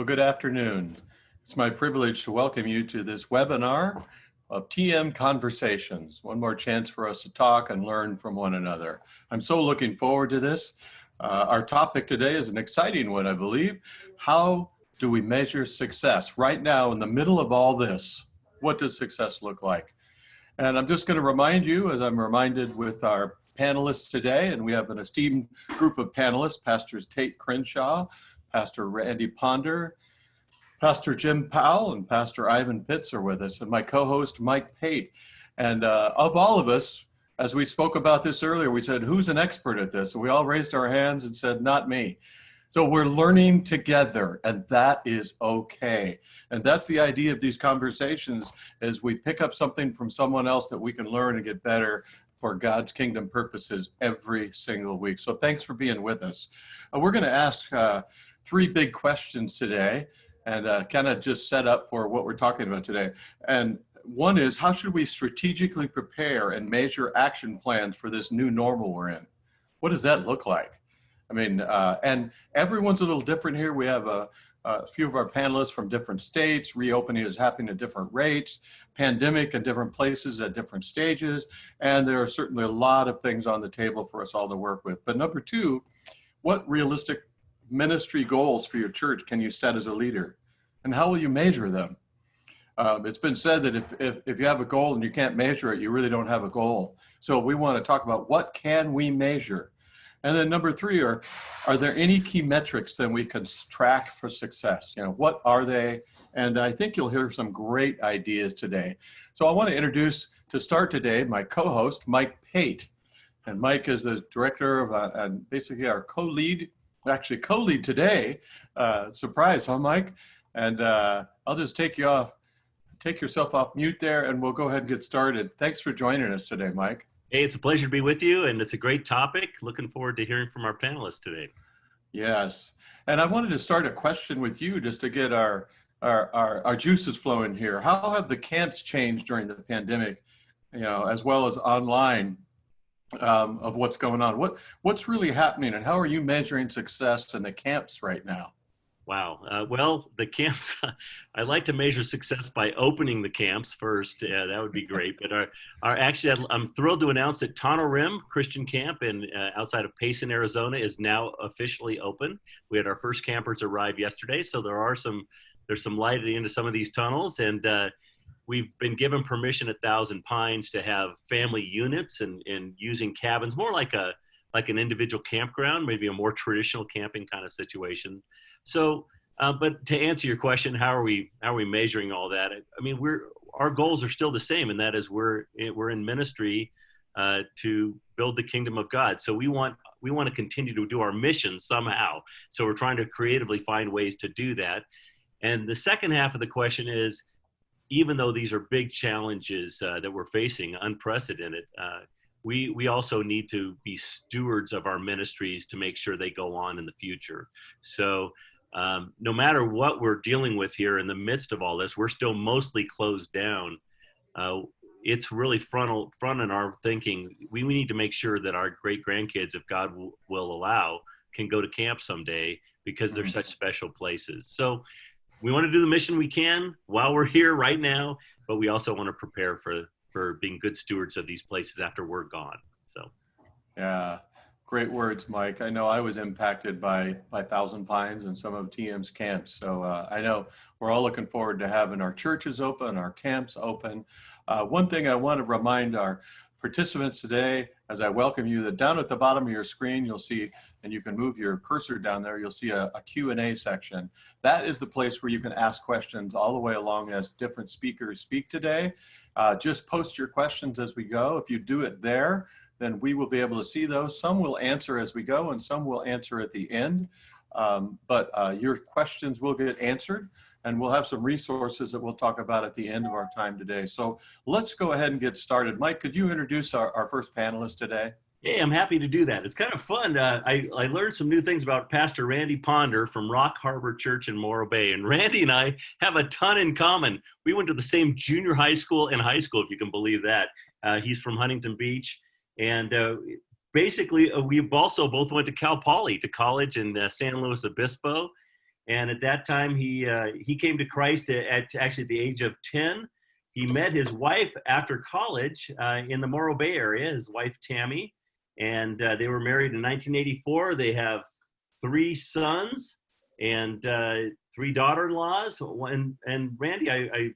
Well, good afternoon. It's my privilege to welcome you to this webinar of TM Conversations. One more chance for us to talk and learn from one another. I'm so looking forward to this. Our topic today is an exciting one, I believe. How do we measure success? Right now, in the middle of all this, what does success look like? And I'm just going to remind you, as I'm reminded with our panelists today, and we have an esteemed group of panelists, Pastors Tate Crenshaw, Pastor Randy Ponder, Pastor Jim Powell, and Pastor Ivan Pitts are with us, and my co-host Mike Pate. And of all of us, as we spoke about this earlier, we said, who's an expert at this? And we all raised our hands and said, not me. So we're learning together, and that is okay. And that's the idea of these conversations, is we pick up something from someone else that we can learn and get better for God's kingdom purposes every single week. So thanks for being with us. We're going to ask three big questions today and kind of just set up for what we're talking about today. And one is, how should we strategically prepare and measure action plans for this new normal we're in? What does that look like? I mean, and everyone's a little different here. We have a few of our panelists from different states. Reopening is happening at different rates, pandemic in different places at different stages. And there are certainly a lot of things on the table for us all to work with. But number two, what realistic ministry goals for your church can you set as a leader? And how will you measure them? It's been said that if you have a goal and you can't measure it, you really don't have a goal. So we want to talk about what can we measure? And then number three, are there any key metrics that we can track for success? You know, what are they? And I think you'll hear some great ideas today. So I want to introduce, to start today, my co-host, Mike Pate. And Mike is the director of, and basically our co-lead today. Surprise, huh, Mike? And I'll just take yourself off mute there, and we'll go ahead and get started. Thanks for joining us today, Mike. Hey, it's a pleasure to be with you, and it's a great topic. Looking forward to hearing from our panelists today. Yes, and I wanted to start a question with you just to get our juices flowing here. How have the camps changed during the pandemic, you know, as well as online, of what's going on? What's really happening, and how are you measuring success in the camps right now? Wow. Well, the camps, I like to measure success by opening the camps first. Yeah, that would be great. But actually, I'm thrilled to announce that Tonto Rim Christian Camp outside of Payson, Arizona is now officially open. We had our first campers arrive yesterday, so there's some light into some of these tunnels, and we've been given permission at Thousand Pines to have family units and using cabins, more like an individual campground, maybe a more traditional camping kind of situation. So, but to answer your question, how are we measuring all that? I mean, our goals are still the same, and that is we're in ministry to build the kingdom of God. So we want to continue to do our mission somehow. So we're trying to creatively find ways to do that. And the second half of the question is, even though these are big challenges that we're facing, unprecedented, we also need to be stewards of our ministries to make sure they go on in the future. So no matter what we're dealing with here in the midst of all this, we're still mostly closed down. It's really front in our thinking. We need to make sure that our great grandkids, if God will allow, can go to camp someday because they're such special places. So we want to do the mission we can while we're here right now, but we also want to prepare for being good stewards of these places after we're gone. So, yeah, great words, Mike. I know I was impacted by Thousand Pines and some of TM's camps. So I know we're all looking forward to having our churches open, our camps open. One thing I want to remind our participants today, as I welcome you, that down at the bottom of your screen, you'll see, and you can move your cursor down there, you'll see a Q&A section. That is the place where you can ask questions all the way along as different speakers speak today. Just post your questions as we go. If you do it there, then we will be able to see those. Some will answer as we go, and some will answer at the end. But your questions will get answered, and we'll have some resources that we'll talk about at the end of our time today. So let's go ahead and get started. Mike, could you introduce our first panelist today? Yeah, I'm happy to do that. It's kind of fun. I learned some new things about Pastor Randy Ponder from Rock Harbor Church in Morro Bay. And Randy and I have a ton in common. We went to the same junior high school and high school, if you can believe that. He's from Huntington Beach. And basically, we also both went to Cal Poly, to college in San Luis Obispo. And at that time, he came to Christ at actually the age of 10. He met his wife after college in the Morro Bay area, his wife Tammy, and they were married in 1984. They have 3 sons and 3 daughter-in-laws. And Randy, I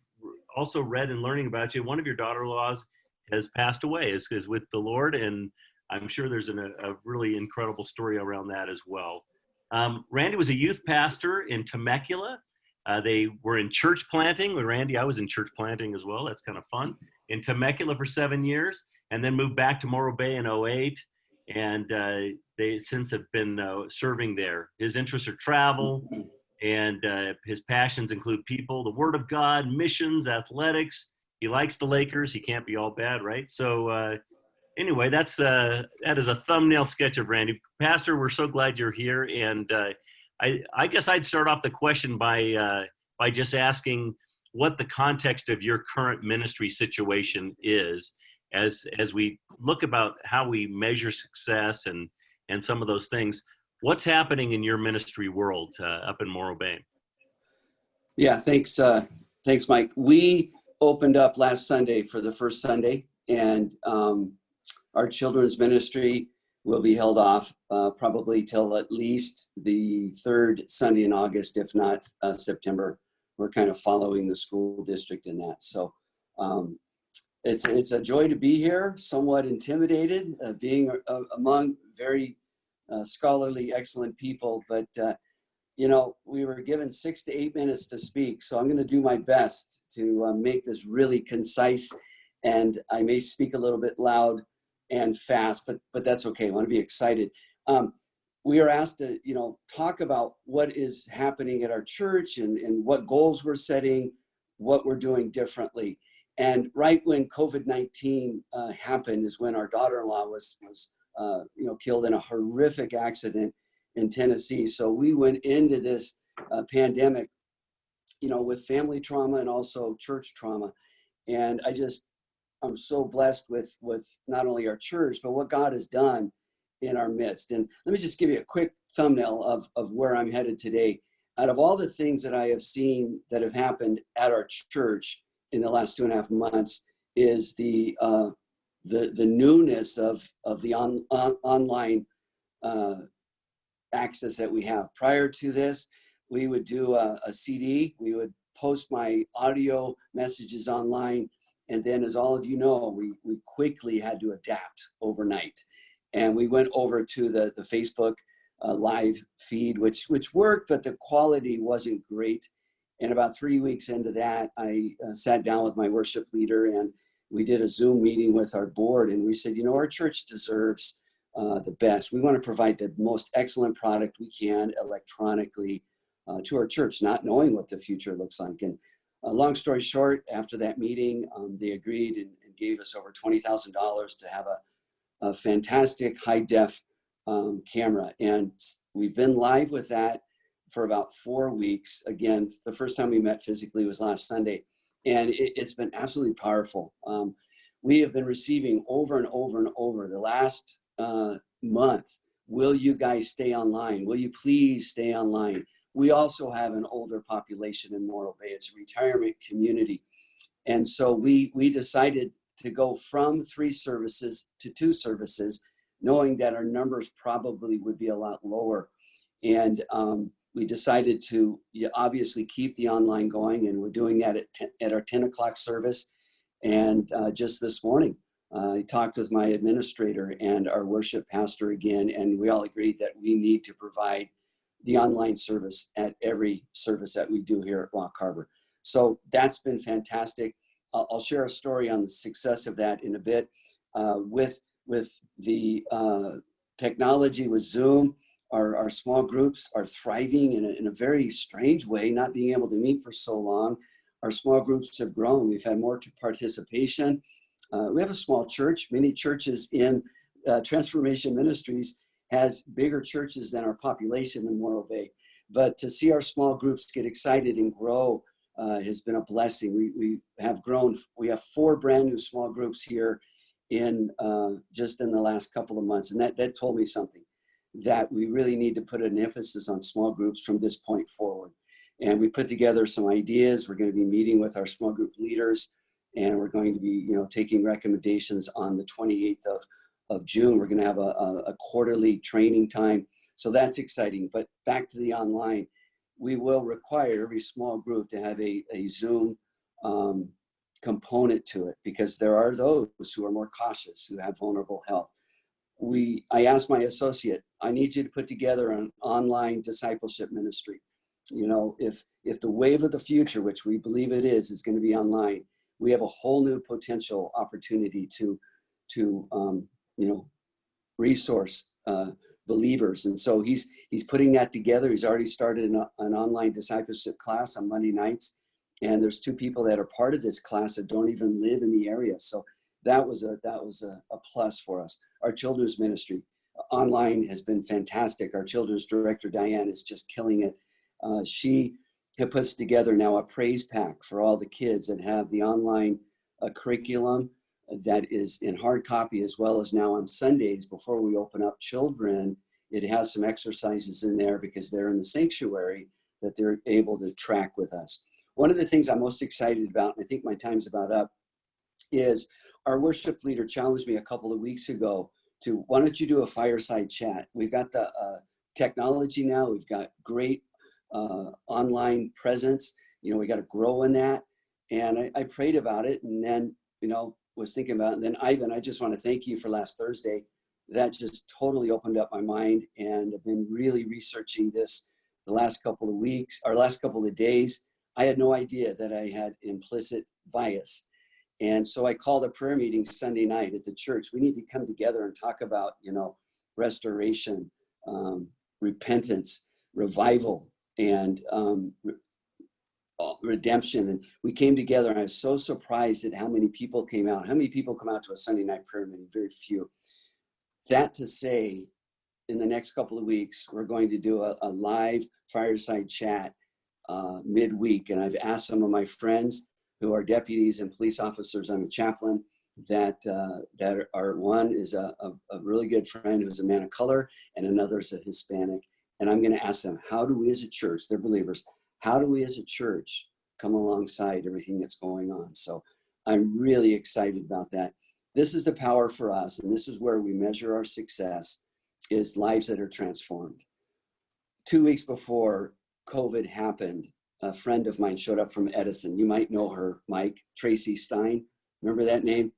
also read in learning about you, one of your daughter-in-laws has passed away, is with the Lord, and I'm sure there's a really incredible story around that as well. Randy was a youth pastor in Temecula. They were in church planting with Randy. I was in church planting as well. That's kind of fun. In Temecula for 7 years, and then moved back to Morro Bay in 2008. And they since have been serving there. His interests are travel, and his passions include people, the Word of God, missions, athletics. He likes the Lakers. He can't be all bad, right? So anyway, that is a thumbnail sketch of Randy. Pastor, we're so glad you're here. And I guess I'd start off the question by just asking what the context of your current ministry situation is, as we look about how we measure success and some of those things. What's happening in your ministry world up in Morro Bay? Yeah, thanks, Mike. We opened up last Sunday for the first Sunday, and our children's ministry will be held off probably till at least the 3rd Sunday in August, if not September. We're kind of following the school district in that. So it's a joy to be here, somewhat intimidated, being among very scholarly, excellent people. But, we were given 6 to 8 minutes to speak. So I'm going to do my best to make this really concise. And I may speak a little bit loud and fast, but that's okay. I want to be excited. We are asked to, talk about what is happening at our church and what goals we're setting, what we're doing differently. And right when COVID-19 happened is when our daughter-in-law was killed in a horrific accident in Tennessee. So we went into this pandemic, with family trauma and also church trauma. And I'm so blessed with not only our church, but what God has done in our midst. And let me just give you a quick thumbnail of where I'm headed today. Out of all the things that I have seen that have happened at our church in the last 2.5 months is the newness of the online access that we have. Prior to this, we would do a CD. We would post my audio messages online. And then, as all of you know, we quickly had to adapt overnight. And we went over to the Facebook live feed, which worked, but the quality wasn't great. And about 3 weeks into that, I sat down with my worship leader and we did a Zoom meeting with our board. And we said, our church deserves the best. We want to provide the most excellent product we can electronically to our church, not knowing what the future looks like. And long story short, after that meeting, they agreed and gave us over $20,000 to have a fantastic high-def camera. And we've been live with that for about 4 weeks. Again, the first time we met physically was last Sunday. And it's been absolutely powerful. We have been receiving over and over and over the last month, will you guys stay online? Will you please stay online? We also have an older population in Morro Bay. It's a retirement community. And so we decided to go from 3 services to 2 services, knowing that our numbers probably would be a lot lower. And we decided to obviously keep the online going, and we're doing that at our 10 o'clock service. And just this morning, I talked with my administrator and our worship pastor again, and we all agreed that we need to provide the online service at every service that we do here at Rock Harbor. So that's been fantastic. I'll share a story on the success of that in a bit. With the technology with Zoom, our small groups are thriving in a very strange way, not being able to meet for so long. Our small groups have grown. We've had more participation. We have a small church. Many churches in Transformation Ministries has bigger churches than our population in Morro Bay. But to see our small groups get excited and grow has been a blessing. We have grown. We have 4 brand new small groups here in just in the last couple of months. And that told me something. that we really need to put an emphasis on small groups from this point forward. And we put together some ideas. We're going to be meeting with our small group leaders, and we're going to be, taking recommendations on the 28th of June. We're going to have a quarterly training time. So that's exciting. But back to the online, we will require every small group to have a Zoom component to it, because there are those who are more cautious, who have vulnerable health. I asked my associate, I need you to put together an online discipleship ministry. If the wave of the future, which we believe it is going to be online, we have a whole new potential opportunity to resource believers. And so he's putting that together. He's already started an online discipleship class on Monday nights. And there's 2 people that are part of this class that don't even live in the area. So that was a plus for us. Our children's ministry online has been fantastic. Our children's director, Diane, is just killing it. She puts together now a praise pack for all the kids that have the online curriculum that is in hard copy, as well as now on Sundays before we open up children. It has some exercises in there because they're in the sanctuary that they're able to track with us. One of the things I'm most excited about, and I think my time's about up, is our worship leader challenged me a couple of weeks ago to, why don't you do a fireside chat? We've got the technology now. We've got great online presence. We got to grow in that. And I prayed about it, and then, was thinking about it. And then Ivan, I just want to thank you for last Thursday. That just totally opened up my mind, and I've been really researching this the last couple of weeks, or last couple of days. I had no idea that I had implicit bias. And so I called a prayer meeting Sunday night at the church. We need to come together and talk about, restoration, repentance, revival, and redemption. And we came together, and I was so surprised at how many people came out. How many people come out to a Sunday night prayer meeting? Very few. That to say, in the next couple of weeks, we're going to do a live fireside chat midweek. And I've asked some of my friends who are deputies and police officers. I'm a chaplain, that are, one is a really good friend who's a man of color, and another is a Hispanic. And I'm going to ask them, how do we as a church, they're believers, how do we as a church come alongside everything that's going on? So I'm really excited about that. This is the power for us, and this is where we measure our success, is lives that are transformed. 2 weeks before COVID happened, a friend of mine showed up from Edison. You might know her, Mike, Tracy Stein. Remember that name?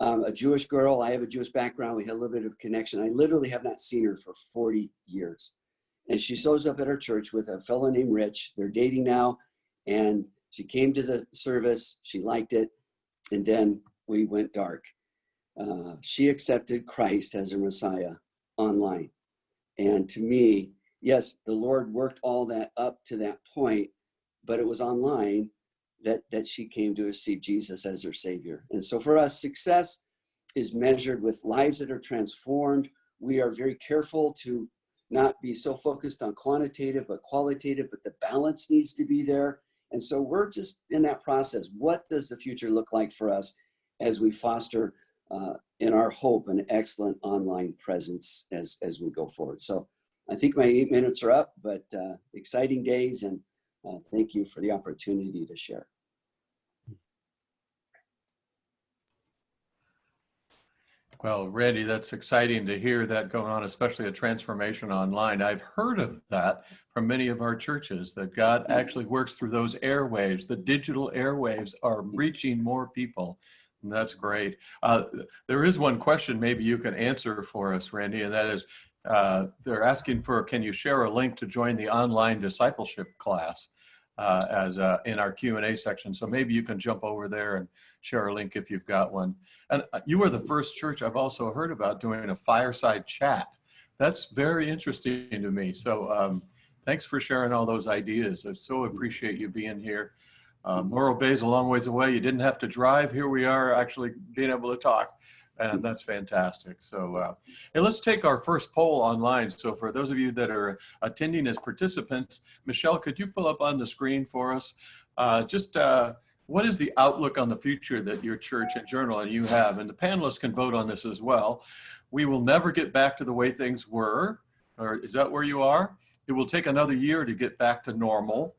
A Jewish girl. I have a Jewish background. We had a little bit of connection. I literally have not seen her for 40 years. And she shows up at our church with a fellow named Rich. They're dating now. And she came to the service. She liked it. And then we went dark. She accepted Christ as her Messiah online. And to me, yes, the Lord worked all that up to that point, but it was online that she came to receive Jesus as her Savior. And so for us, success is measured with lives that are transformed. We are very careful to not be so focused on quantitative, but qualitative, but the balance needs to be there. And so we're just in that process. What does the future look like for us as we foster in our hope an excellent online presence as we go forward? So I think my 8 minutes are up, but exciting days, and thank you for the opportunity to share. Well, Randy, that's exciting to hear that going on, especially a transformation online. I've heard of that from many of our churches, that God actually works through those airwaves. The digital airwaves are reaching more people. And that's great. There is one question maybe you can answer for us, Randy, and that is, they're asking for, can you share a link to join the online discipleship class in our Q&A section? So maybe you can jump over there and share a link if you've got one. And you were the first church I've also heard about doing a fireside chat. That's very interesting to me. So thanks for sharing all those ideas. I so appreciate you being here. Morro Bay's a long ways away. You didn't have to drive. Here we are actually being able to talk. And that's fantastic. So, and let's take our first poll online. So for those of you that are attending as participants, Michelle, could you pull up on the screen for us? What is the outlook on the future that your church and journal and you have? And the panelists can vote on this as well. We will never get back to the way things were. Or is that where you are? It will take another year to get back to normal.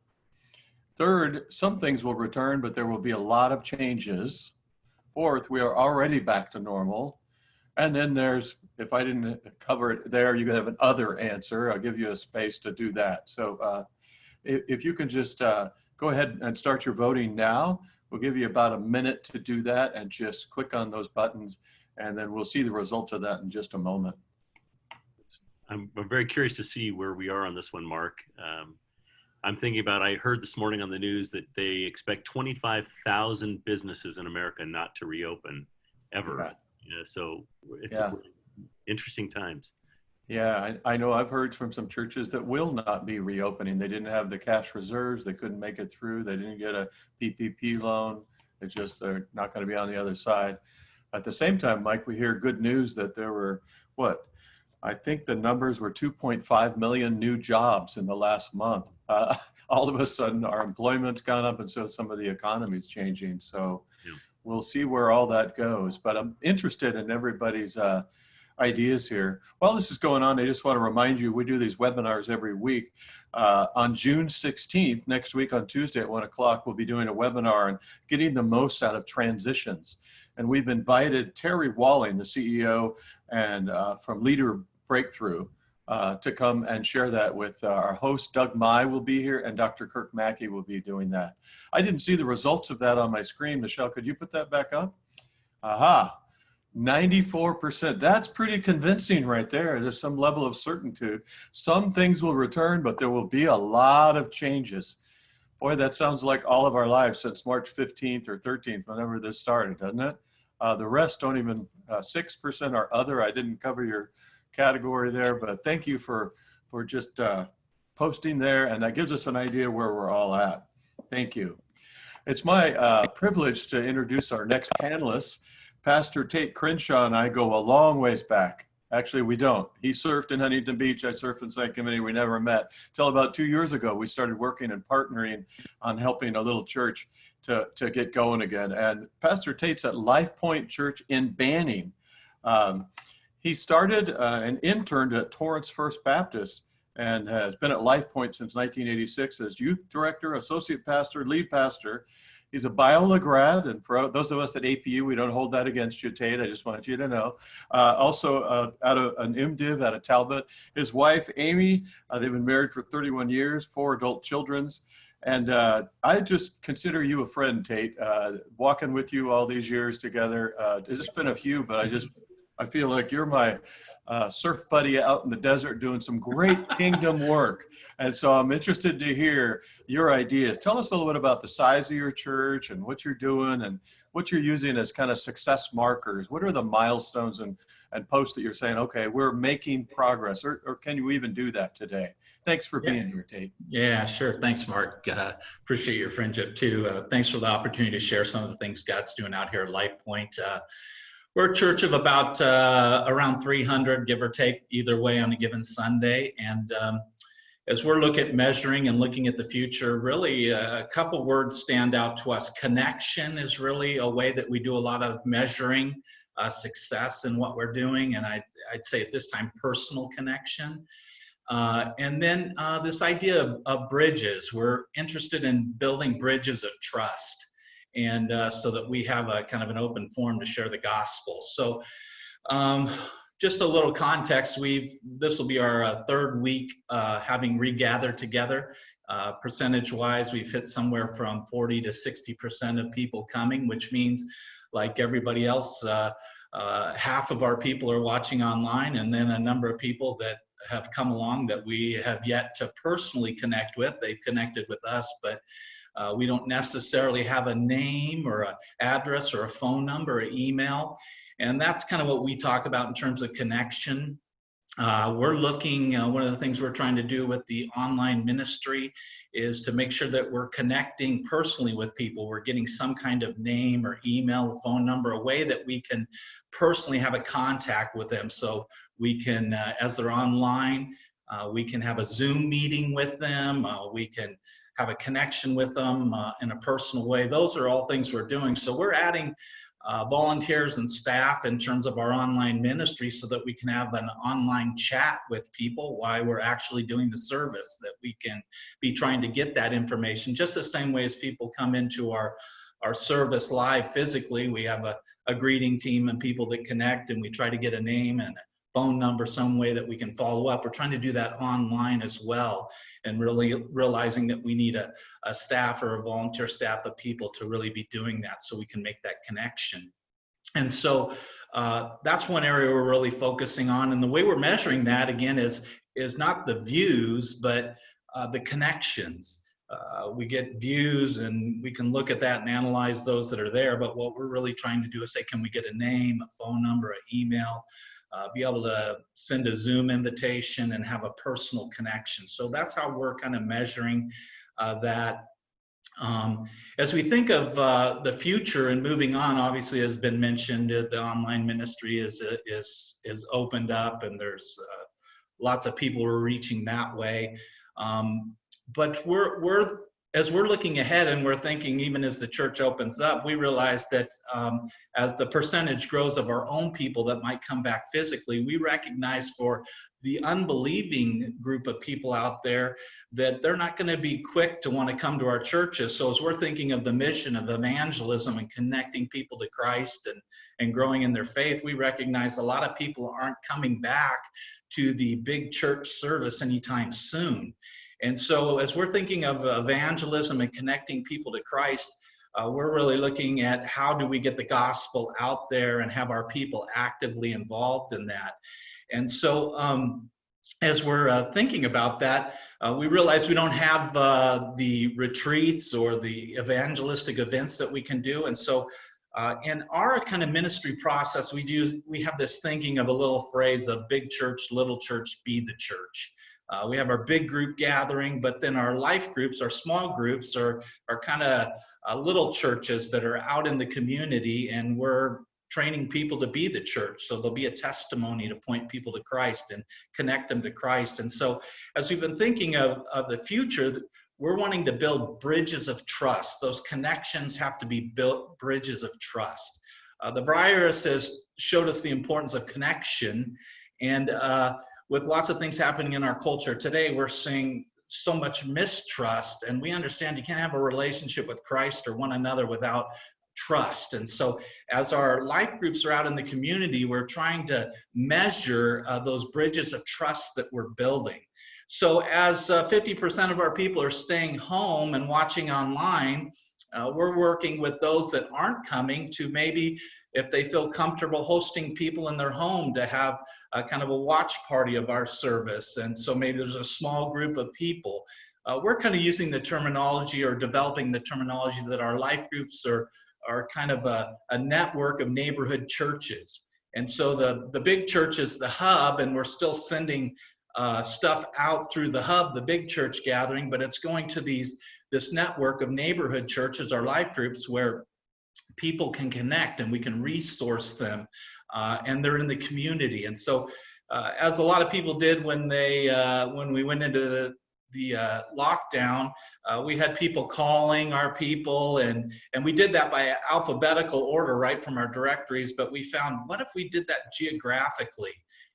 Third, some things will return, but there will be a lot of changes. Fourth, we are already back to normal. And then there's, if I didn't cover it there, you could have an other answer. I'll give you a space to do that. So if you can just go ahead and start your voting now, we'll give you about a minute to do that and just click on those buttons, and then we'll see the results of that in just a moment. I'm very curious to see where we are on this one, Mark. I'm thinking about, I heard this morning on the news that they expect 25,000 businesses in America not to reopen ever. Right. So it's Yeah. Interesting times. Yeah, I know I've heard from some churches that will not be reopening. They didn't have the cash reserves. They couldn't make it through. They didn't get a PPP loan. It's just, they're not going to be on the other side. At the same time, Mike, we hear good news that there were, I think the numbers were 2.5 million new jobs in the last month. All of a sudden, our employment's gone up, and so some of the economy's changing. So we'll see where all that goes. But I'm interested in everybody's ideas here. While this is going on, I just want to remind you, we do these webinars every week. On June 16th, next week on Tuesday at 1 o'clock, we'll be doing a webinar on getting the most out of transitions. And we've invited Terry Walling, the CEO and from Leader Breakthrough, to come and share that with our host. Doug Mai will be here, and Dr. Kirk Mackey will be doing that. I didn't see the results of that on my screen. Michelle, could you put that back up? Aha. 94%. That's pretty convincing right there. There's some level of certainty. Some things will return, but there will be a lot of changes. Boy, that sounds like all of our lives since March 15th or 13th, whenever this started, doesn't it? The rest don't even, 6% are other. I didn't cover your category there, but thank you for just posting there. And that gives us an idea where we're all at. Thank you. It's my privilege to introduce our next panelist. Pastor Tate Crenshaw and I go a long ways back. Actually, we don't. He surfed in Huntington Beach. I surfed in St. Committee. We never met. Till about 2 years ago, we started working and partnering on helping a little church to get going again. And Pastor Tate's at Life Point Church in Banning. He started and interned at Torrance First Baptist and has been at Life Point since 1986 as youth director, associate pastor, lead pastor. He's a Biola grad, and for those of us at APU, we don't hold that against you, Tate. I just want you to know. Also, out of an MDiv out of Talbot. His wife, Amy, they've been married for 31 years, 4 adult children. And I just consider you a friend, Tate. Walking with you all these years together. There's just been a few, but I feel like you're my surf buddy out in the desert doing some great kingdom work. And so I'm interested to hear your ideas. Tell us a little bit about the size of your church and what you're doing and what you're using as kind of success markers. What are the milestones and posts that you're saying, okay, we're making progress, or can you even do that today? Thanks for being here, Tate. Yeah, sure. Thanks, Mark. Appreciate your friendship too. Thanks for the opportunity to share some of the things God's doing out here at Life Point. We're a church of about around 300, give or take, either way on a given Sunday. And as we're looking at measuring and looking at the future, really a couple words stand out to us. Connection is really a way that we do a lot of measuring success in what we're doing. And I'd say at this time, personal connection. And then this idea of bridges. We're interested in building bridges of trust. And so that we have a kind of an open forum to share the gospel. So just a little context, this will be our third week having regathered together. Percentage-wise, we've hit somewhere from 40 to 60% of people coming, which means, like everybody else, half of our people are watching online, and then a number of people that have come along that we have yet to personally connect with. They've connected with us, but we don't necessarily have a name or an address or a phone number or email. And that's kind of what we talk about in terms of connection. We're looking, one of the things we're trying to do with the online ministry is to make sure that we're connecting personally with people. We're getting some kind of name or email, or phone number, a way that we can personally have a contact with them. So we can, as they're online, we can have a Zoom meeting with them. We can have a connection with them in a personal way. Those are all things we're doing. So we're adding volunteers and staff in terms of our online ministry so that we can have an online chat with people while we're actually doing the service, that we can be trying to get that information just the same way as people come into our service live physically. We have a greeting team and people that connect, and we try to get a name and a phone number, some way that we can follow up. We're trying to do that online as well, and really realizing that we need a staff or a volunteer staff of people to really be doing that so we can make that connection. And so that's one area we're really focusing on. And the way we're measuring that, again, is not the views, but the connections. We get views and we can look at that and analyze those that are there. But what we're really trying to do is say, can we get a name, a phone number, an email, be able to send a Zoom invitation and have a personal connection. So that's how we're kind of measuring that. As we think of the future and moving on, obviously, has been mentioned, the online ministry is opened up, and there's lots of people we're reaching that way. But as we're looking ahead and we're thinking, even as the church opens up, we realize that as the percentage grows of our own people that might come back physically, we recognize for the unbelieving group of people out there that they're not going to be quick to want to come to our churches. So as we're thinking of the mission of evangelism and connecting people to Christ and growing in their faith, we recognize a lot of people aren't coming back to the big church service anytime soon. And so as we're thinking of evangelism and connecting people to Christ, we're really looking at how do we get the gospel out there and have our people actively involved in that. And so as we're thinking about that, we realize we don't have the retreats or the evangelistic events that we can do. And so in our kind of ministry process, we have this thinking of a little phrase of big church, little church, be the church. We have our big group gathering, but then our life groups, our small groups are kind of little churches that are out in the community, and we're training people to be the church. So there'll be a testimony to point people to Christ and connect them to Christ. And so as we've been thinking of the future, we're wanting to build bridges of trust. Those connections have to be built bridges of trust. The virus has showed us the importance of connection, and with lots of things happening in our culture today, we're seeing so much mistrust, and we understand you can't have a relationship with Christ or one another without trust. And so as our life groups are out in the community, we're trying to measure those bridges of trust that we're building. So as 50% of our people are staying home and watching online, we're working with those that aren't coming to maybe, if they feel comfortable hosting people in their home, to have a kind of a watch party of our service. And so maybe there's a small group of people. We're kind of using the terminology or developing the terminology that our life groups are kind of a network of neighborhood churches. And so the big church is the hub, and we're still sending stuff out through the hub, the big church gathering, but it's going to this network of neighborhood churches, our life groups, where people can connect and we can resource them, and they're in the community. And so as a lot of people did when we went into the lockdown, we had people calling our people, and we did that by alphabetical order right from our directories, but we found, what if we did that geographically?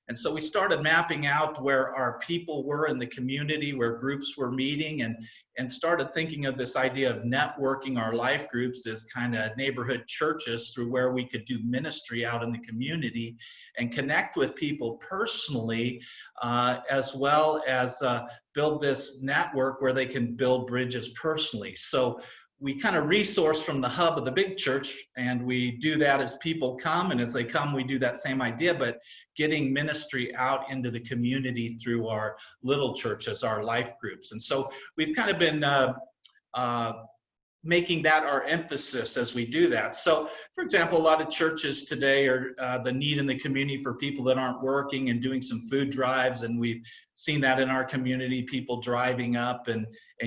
And so we started mapping out where our people were in the community, where groups were meeting, and started thinking of this idea of networking our life groups as kind of neighborhood churches through where we could do ministry out in the community and connect with people personally, as well as build this network where they can build bridges personally. So we kind of resource from the hub of the big church, and we do that as people come, and as they come, we do that same idea, but getting ministry out into the community through our little churches, our life groups. And so we've kind of been making that our emphasis as we do that. So, for example, a lot of churches today are the need in the community for people that aren't working and doing some food drives, and we've seen that in our community, people driving up and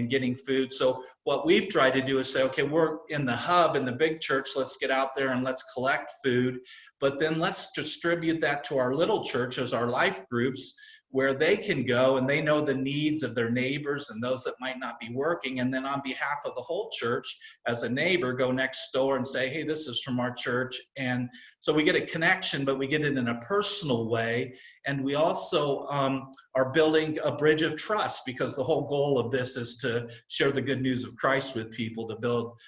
getting food. So what we've tried to do is say, okay, we're in the hub, in the big church, let's get out there and let's collect food, but then let's distribute that to our little churches, our life groups, where they can go and they know the needs of their neighbors and those that might not be working. And then on behalf of the whole church, as a neighbor, go next door and say, hey, this is from our church. And so we get a connection, but we get it in a personal way. And we also are building a bridge of trust, because the whole goal of this is to share the good news of Christ with people, to build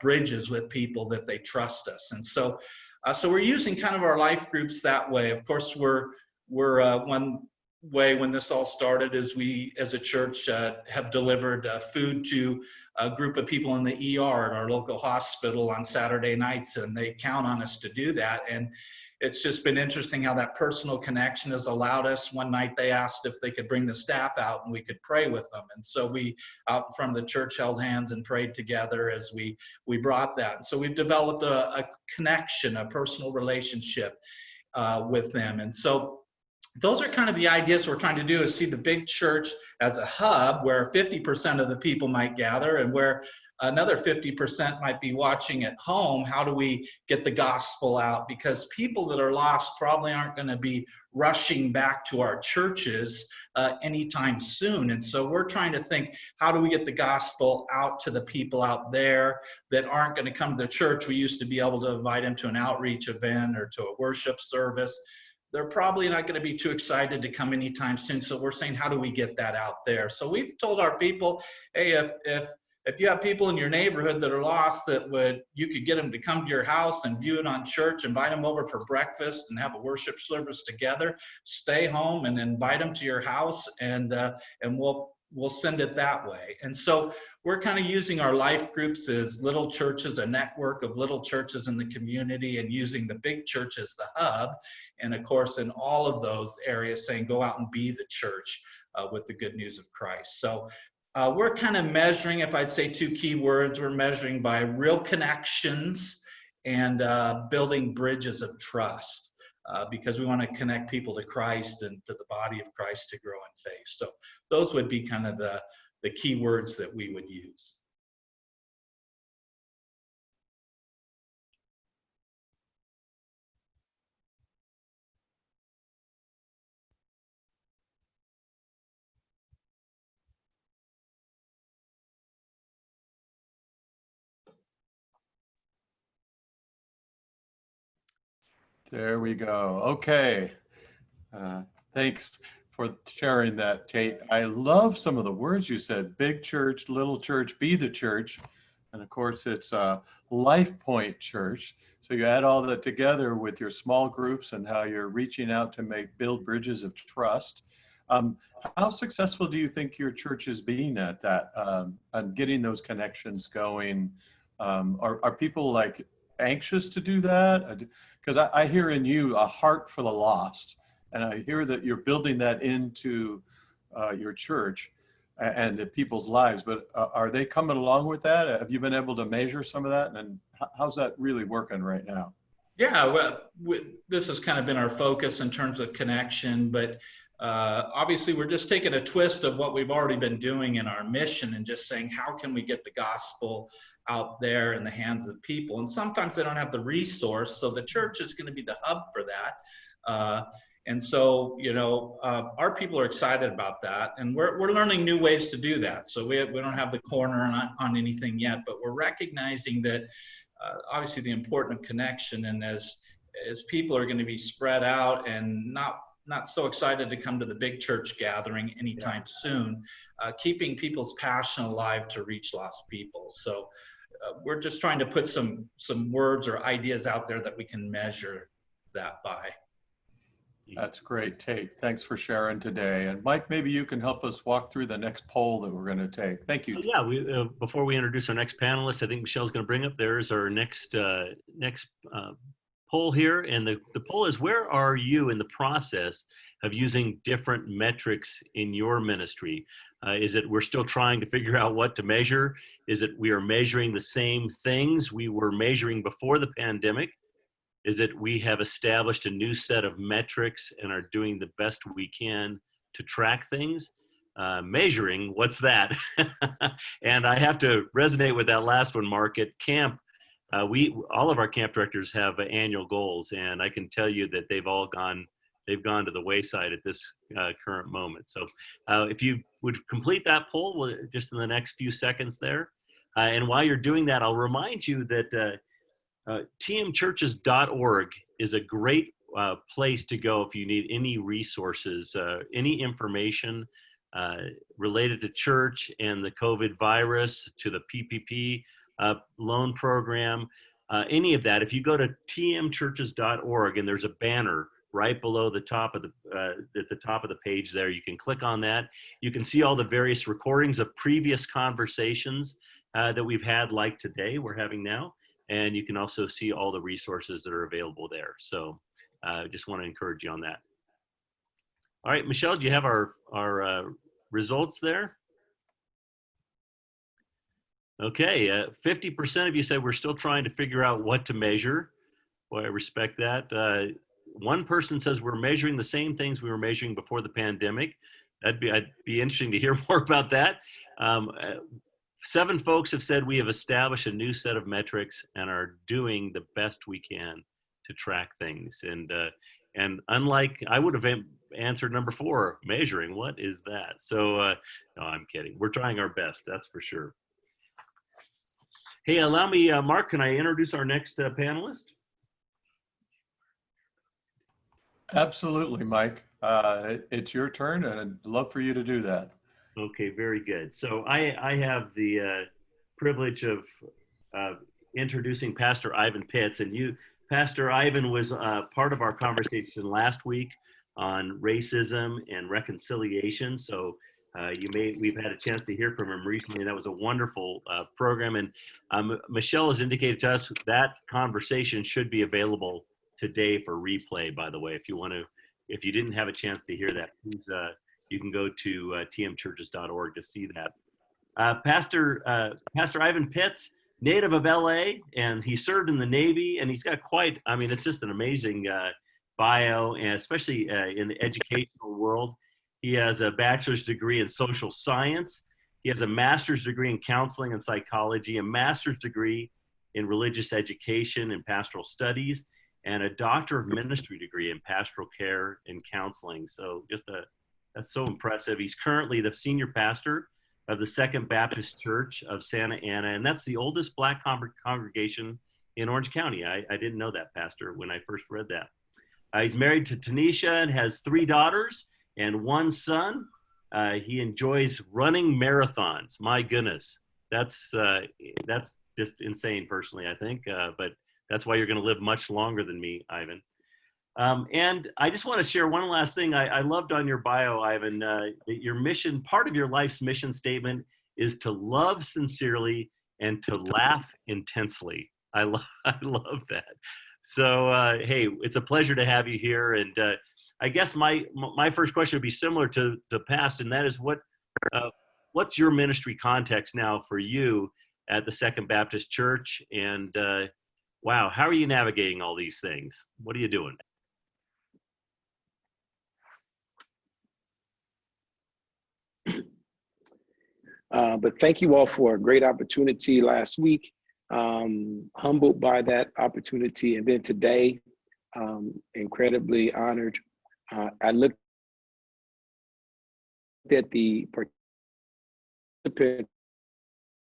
bridges with people that they trust us. And so we're using kind of our life groups that way. Of course, we're one way when this all started is we as a church have delivered food to a group of people in the ER at our local hospital on Saturday nights, and they count on us to do that. And it's just been interesting how that personal connection has allowed us. One night they asked if they could bring the staff out and we could pray with them. And so we out from the church held hands and prayed together as we brought that. And so we've developed a connection, a personal relationship with them. And so those are kind of the ideas we're trying to do, is see the big church as a hub where 50% of the people might gather, and where another 50% might be watching at home. How do we get the gospel out? Because people that are lost probably aren't going to be rushing back to our churches anytime soon. And so we're trying to think, how do we get the gospel out to the people out there that aren't going to come to the church? We used to be able to invite them to an outreach event or to a worship service. They're probably not going to be too excited to come anytime soon. So we're saying, how do we get that out there? So we've told our people, hey, if you have people in your neighborhood that are lost, you could get them to come to your house and view it on church, invite them over for breakfast and have a worship service together, stay home and invite them to your house, and we'll send it that way. And so we're kind of using our life groups as little churches, a network of little churches in the community, and using the big church as the hub. And of course, in all of those areas, saying, go out and be the church with the good news of Christ. So we're kind of measuring, if I'd say two key words, we're measuring by real connections and building bridges of trust. Because we want to connect people to Christ and to the body of Christ to grow in faith. So those would be kind of the key words that we would use. There we go. Okay. Thanks for sharing that, Tate. I love some of the words you said: big church, little church, be the church. And of course, it's a Life Point Church. So you add all that together with your small groups and how you're reaching out to build bridges of trust. How successful do you think your church is being at that, on getting those connections going? Are people like anxious to do that? Because I hear in you a heart for the lost, and I hear that you're building that into your church and in people's lives. But are they coming along with that? Have you been able to measure some of that? And how's that really working right now? Yeah, well, this has kind of been our focus in terms of connection, but obviously we're just taking a twist of what we've already been doing in our mission and just saying, how can we get the gospel out there in the hands of people? And sometimes they don't have the resource, so the church is going to be the hub for that. And so, our people are excited about that, and we're learning new ways to do that. So we don't have the corner on anything yet, but we're recognizing that obviously the important connection, and as people are going to be spread out and not so excited to come to the big church gathering anytime soon, keeping people's passion alive to reach lost people. So we're just trying to put some words or ideas out there that we can measure that by. That's great, Tate. Thanks for sharing today. And Mike, maybe you can help us walk through the next poll that we're going to take. Thank you. Yeah, before we introduce our next panelist, I think Michelle's going to bring up, there's our next poll here. And the poll is, where are you in the process of using different metrics in your ministry? Is it we're still trying to figure out what to measure? Is it we are measuring the same things we were measuring before the pandemic? Is it we have established a new set of metrics and are doing the best we can to track things? Measuring, what's that? And I have to resonate with that last one, Mark. At camp, all of our camp directors have annual goals, and I can tell you that they've they've gone to the wayside at this current moment. So if you would complete that poll just in the next few seconds there. And while you're doing that, I'll remind you that tmchurches.org is a great place to go if you need any resources, any information related to church and the COVID virus, to the PPP loan program, any of that. If you go to tmchurches.org and there's a banner right below the top of at the top of the page there, you can click on that. You can see all the various recordings of previous conversations that we've had, like today we're having now. And you can also see all the resources that are available there. So I just want to encourage you on that. All right, Michelle, do you have our results there? Okay, 50% of you said we're still trying to figure out what to measure. Boy, I respect that. One person says we're measuring the same things we were measuring before the pandemic. I'd be interesting to hear more about that. 7 folks have said we have established a new set of metrics and are doing the best we can to track things. And unlike, I would have answered number 4, measuring. What is that? So, no, I'm kidding. We're trying our best, that's for sure. Hey, allow me, Mark, can I introduce our next panelist? Absolutely, Mike. It's your turn, and I'd love for you to do that. Okay, very good. So I have the privilege of introducing Pastor Ivan Pitts, and Pastor Ivan was part of our conversation last week on racism and reconciliation. So we've had a chance to hear from him recently. That was a wonderful program, and Michelle has indicated to us that conversation should be available today for replay. By the way, if you didn't have a chance to hear that, please. You can go to tmchurches.org to see that. Pastor Ivan Pitts, native of LA, and he served in the Navy, and he's got it's just an amazing bio, and especially in the educational world. He has a bachelor's degree in social science. He has a master's degree in counseling and psychology, a master's degree in religious education and pastoral studies, and a doctor of ministry degree in pastoral care and counseling. So that's so impressive. He's currently the senior pastor of the Second Baptist Church of Santa Ana, and that's the oldest Black congregation in Orange County. I didn't know that, Pastor, when I first read that. He's married to Tanisha and has 3 daughters and 1 son. He enjoys running marathons. My goodness, that's just insane personally, I think, but that's why you're going to live much longer than me, Ivan. And I just want to share one last thing. I loved on your bio, Ivan, that your mission, part of your life's mission statement is to love sincerely and to laugh intensely. I love that. So, hey, it's a pleasure to have you here. And I guess my first question would be similar to the past, and that is what's your ministry context now for you at the Second Baptist Church? And wow, how are you navigating all these things? What are you doing? But thank you all for a great opportunity last week. Humbled by that opportunity. And then today, incredibly honored. I looked at the participant.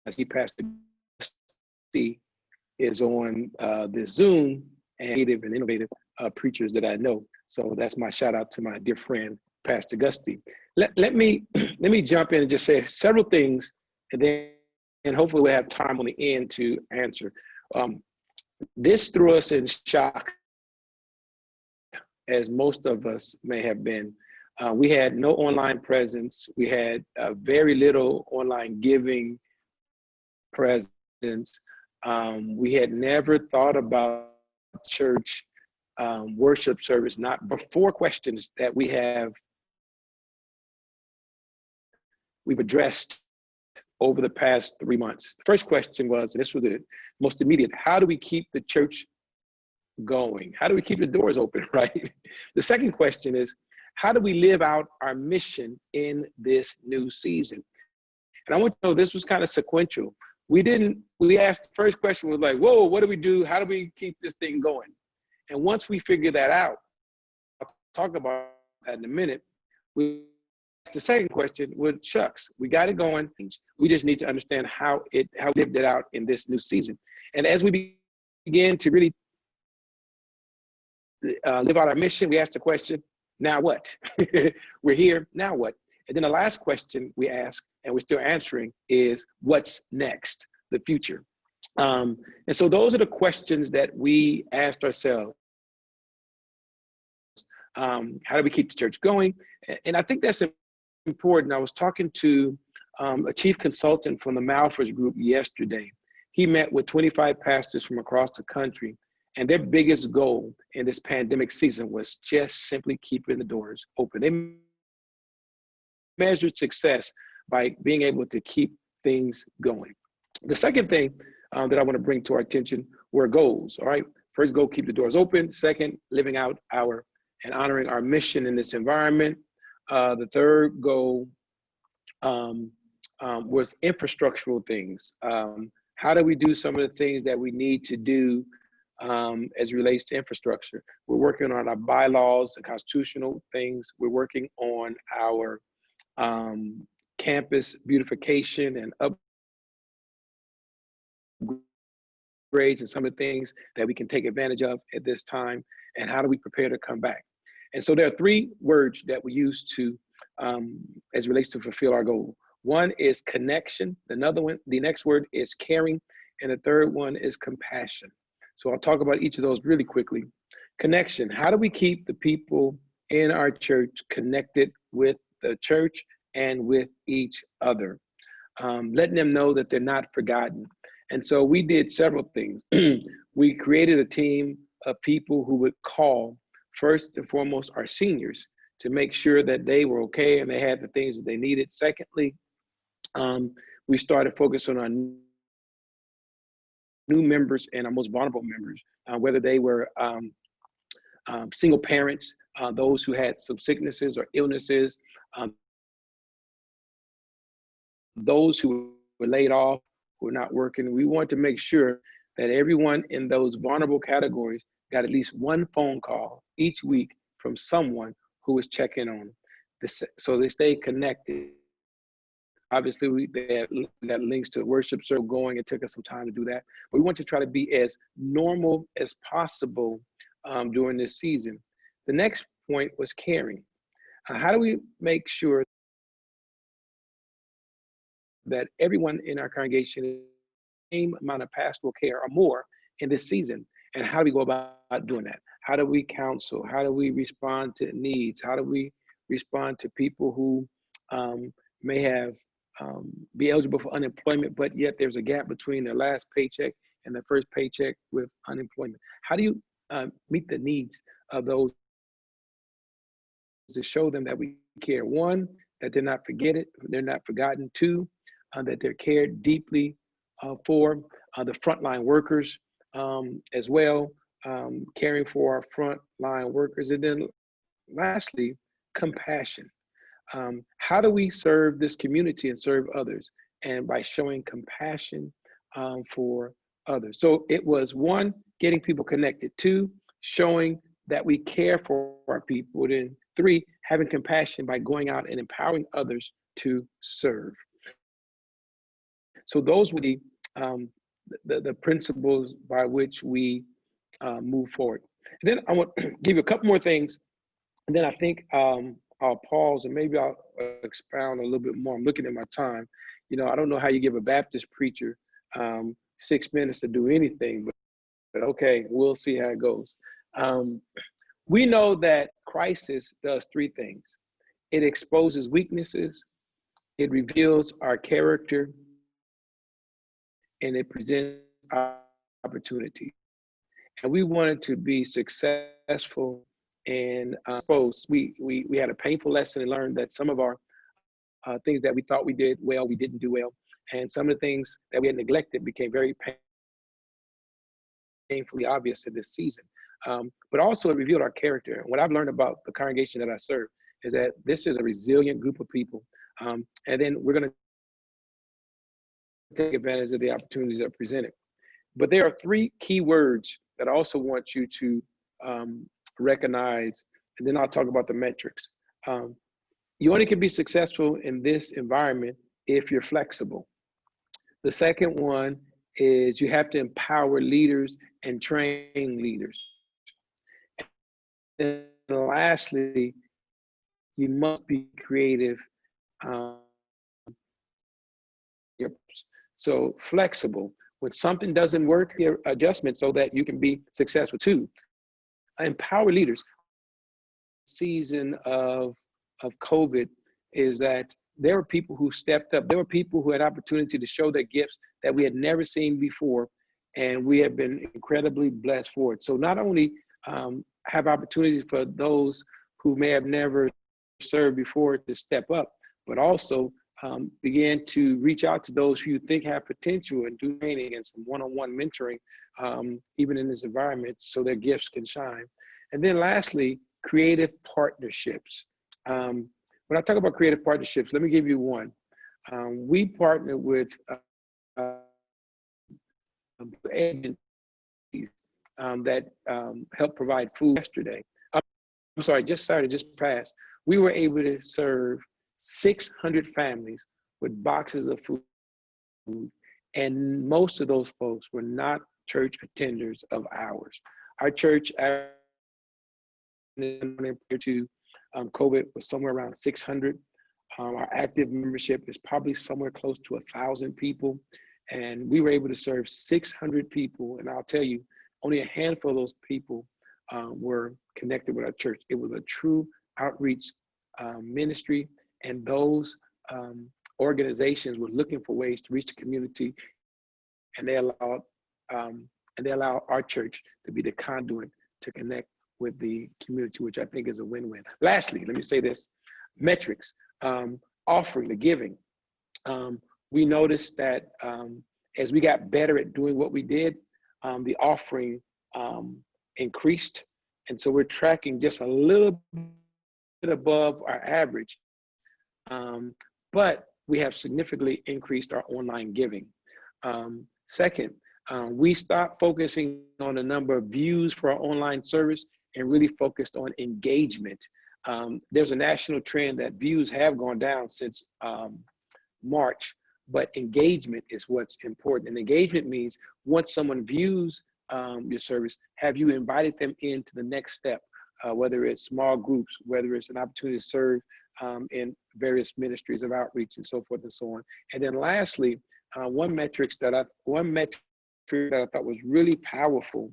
I see Pastor Gusty is on this Zoom, and creative and innovative preachers that I know. So that's my shout out to my dear friend, Pastor Gusty. Let me jump in and just say several things, and hopefully we'll have time on the end to answer. This threw us in shock, as most of us may have been. We had no online presence. We had very little online giving presence. We had never thought about church worship service, not before questions that we've addressed over the past 3 months. The first question was, and this was the most immediate, how do we keep the church going? How do we keep the doors open, right? The second question is, how do we live out our mission in this new season? And I want you to know this was kind of sequential. We asked, the first question was like, whoa, what do we do? How do we keep this thing going? And once we figured that out, I'll talk about that in a minute. We asked the second question, well, shucks, we got it going. We just need to understand how we lived it out in this new season. And as we begin to really live out our mission, we asked the question, now what? We're here, now what? And then the last question we ask, and we're still answering, is what's next, the future. And so those are the questions that we asked ourselves. How do we keep the church going? And I think that's important. I was talking to a chief consultant from the Malford Group yesterday. He met with 25 pastors from across the country, and their biggest goal in this pandemic season was just simply keeping the doors open. They measured success by being able to keep things going. The second thing that I want to bring to our attention were goals, all right? First goal, keep the doors open. Second, living out and honoring our mission in this environment. The third goal was infrastructural things. How do we do some of the things that we need to do as it relates to infrastructure? We're working on our bylaws and constitutional things. We're working on our campus beautification and upgrades and some of the things that we can take advantage of at this time, and how do we prepare to come back? And so there are three words that we use to, as it relates to fulfill our goal. One is connection, the next word is caring, and the third one is compassion. So I'll talk about each of those really quickly. Connection, how do we keep the people in our church connected with the church and with each other? Letting them know that they're not forgotten. And so we did several things. We created a team of people who would call, first and foremost, our seniors to make sure that they were okay and they had the things that they needed. Secondly, we started focusing on new members and our most vulnerable members, whether they were single parents, those who had some sicknesses or illnesses, those who were laid off, who were not working. We wanted to make sure that everyone in those vulnerable categories got at least one phone call each week from someone who was checking on them, so they stay connected. Obviously, we got links to the worship circle going. It took us some time to do that. But we want to try to be as normal as possible during this season. The next point was caring. How do we make sure that everyone in our congregation has the same amount of pastoral care or more in this season? And how do we go about doing that? How do we counsel? How do we respond to needs? How do we respond to people who may have be eligible for unemployment, but yet there's a gap between their last paycheck and their first paycheck with unemployment? How do you meet the needs of those to show them that we care? One, that they're not forgotten. Two, that they're cared deeply for. The frontline workers as well, caring for our frontline workers. And then lastly, compassion. How do we serve this community and serve others? And by showing compassion for others. So it was one, getting people connected. Two, showing that we care for our people. Then three, having compassion by going out and empowering others to serve. So those were the principles by which we move forward. And then I want to give you a couple more things, and then I think I'll pause and maybe I'll expound a little bit more. I'm looking at my time. You know, I don't know how you give a Baptist preacher 6 minutes to do anything, but okay, we'll see how it goes. We know that crisis does three things. It exposes weaknesses, it reveals our character, and it presents opportunity. And we wanted to be successful and we had a painful lesson and learned that some of our things that we thought we did well, we didn't do well. And some of the things that we had neglected became very painfully obvious in this season. But also it revealed our character. What I've learned about the congregation that I serve is that this is a resilient group of people. And then we're gonna take advantage of the opportunities that are presented. But there are three key words that I also want you to recognize and then I'll talk about the metrics. You only can be successful in this environment if you're flexible. The second one is you have to empower leaders and train leaders. And lastly, you must be creative. So flexible. When something doesn't work, your adjustment so that you can be successful. Two, empower leaders. Season of COVID is that there were people who stepped up. There were people who had opportunity to show their gifts that we had never seen before, and we have been incredibly blessed for it. So not only have opportunities for those who may have never served before to step up, but also began to reach out to those who you think have potential and do training and some one-on-one mentoring, even in this environment, so their gifts can shine. And then lastly, creative partnerships. When I talk about creative partnerships, let me give you one. We partnered with agencies that help provide food yesterday. I'm sorry, just passed. We were able to serve 600 families with boxes of food, and most of those folks were not church attenders of ours. Our church, compared to COVID, was somewhere around 600. Our active membership is probably somewhere close to 1,000 people, and we were able to serve 600 people. And I'll tell you, only a handful of those people were connected with our church. It was a true outreach ministry, and those organizations were looking for ways to reach the community, and they allowed our church to be the conduit to connect with the community, which I think is a win-win. Lastly, let me say this: metrics, offering, the giving. We noticed that as we got better at doing what we did, the offering increased, and so we're tracking just a little bit above our average. But we have significantly increased our online giving. Second, we stopped focusing on the number of views for our online service and really focused on engagement. There's a national trend that views have gone down since March, but engagement is what's important. And engagement means once someone views your service, have you invited them into the next step, whether it's small groups, whether it's an opportunity to serve in various ministries of outreach and so forth and so on. And then lastly, one metric that I thought was really powerful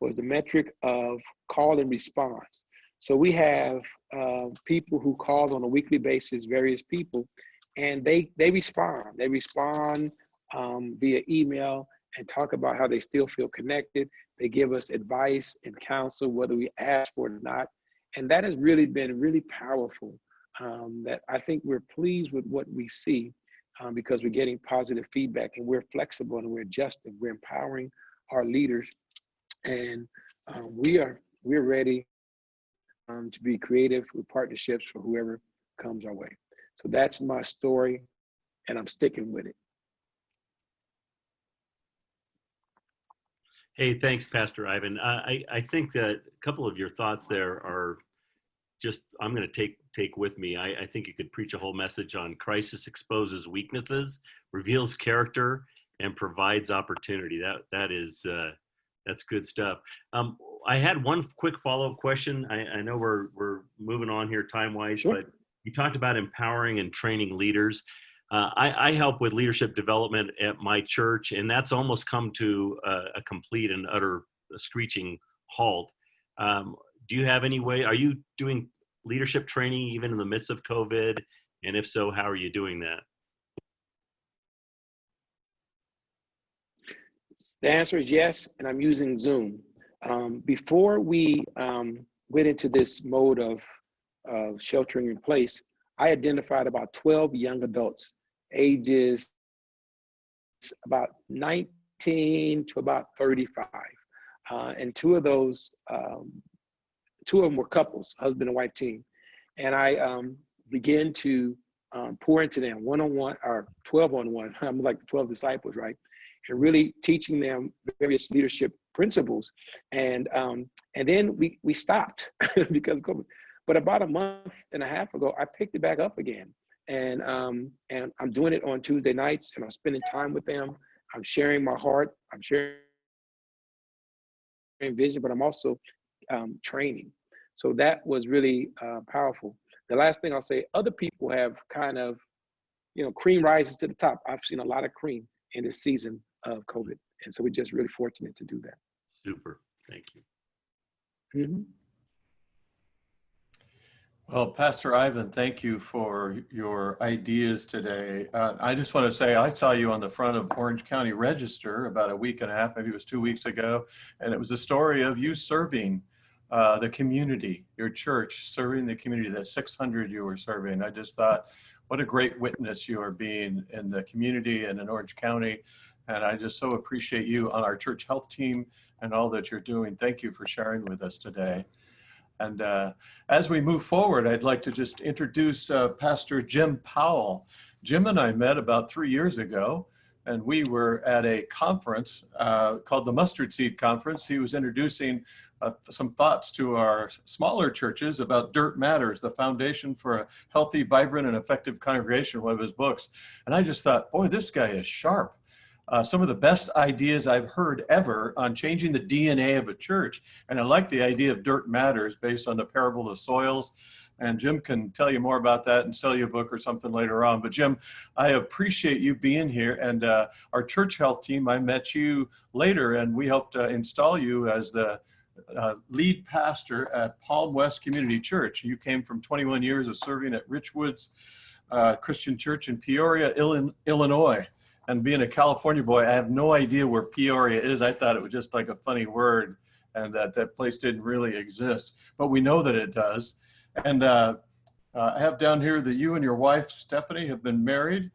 was the metric of call and response. So we have people who call on a weekly basis, various people, and they respond. They respond via email and talk about how they still feel connected. They give us advice and counsel, whether we ask for it or not. And that has really been really powerful. That I think we're pleased with what we see because we're getting positive feedback, and we're flexible and we're adjusting. We're empowering our leaders, and we're ready to be creative with partnerships for whoever comes our way. So that's my story, and I'm sticking with it. Hey, thanks, Pastor Ivan. I think that a couple of your thoughts there are just, I'm going to take with me. I think you could preach a whole message on crisis exposes weaknesses, reveals character, and provides opportunity. That's good stuff. I had one quick follow-up question. I know we're moving on here time-wise, Sure. But you talked about empowering and training leaders. I help with leadership development at my church, and that's almost come to a complete and utter screeching halt. Do you have any way, are you doing leadership training even in the midst of COVID? And if so, how are you doing that? The answer is yes, and I'm using Zoom. Before we went into this mode of sheltering in place, I identified about 12 young adults, ages about 19 to about 35. And two of them were couples, husband and wife team. And I began to pour into them one-on-one, or 12-on-1. I'm like the 12 disciples, right? And really teaching them various leadership principles. And then we stopped because of COVID. But about a month and a half ago, I picked it back up again. And I'm doing it on Tuesday nights, and I'm spending time with them. I'm sharing my heart. I'm sharing vision, but I'm also training. So that was really powerful. The last thing I'll say, other people have kind of, cream rises to the top. I've seen a lot of cream in this season of COVID. And so we're just really fortunate to do that. Super. Thank you. Mm-hmm. Well, Pastor Ivan, thank you for your ideas today. I just want to say I saw you on the front of Orange County Register about a week and a half, maybe it was 2 weeks ago, and it was a story of you serving the community, your church, serving the community, that 600 you were serving. I just thought, what a great witness you are being in the community and in Orange County. And I just so appreciate you on our church health team and all that you're doing. Thank you for sharing with us today. And as we move forward, I'd like to just introduce Pastor Jim Powell. Jim and I met about 3 years ago, and we were at a conference called the Mustard Seed Conference. He was introducing some thoughts to our smaller churches about Dirt Matters, the foundation for a healthy, vibrant, and effective congregation, one of his books. And I just thought, boy, this guy is sharp. Some of the best ideas I've heard ever on changing the DNA of a church. And I like the idea of Dirt Matters based on the parable of soils. And Jim can tell you more about that and sell you a book or something later on. But Jim, I appreciate you being here. And our church health team, I met you later, and we helped install you as the lead pastor at Palm West Community Church. You came from 21 years of serving at Richwoods Christian Church in Peoria, Illinois. And being a California boy, I have no idea where Peoria is. I thought it was just like a funny word and that place didn't really exist. But we know that it does. And I have down here that you and your wife, Stephanie, have been married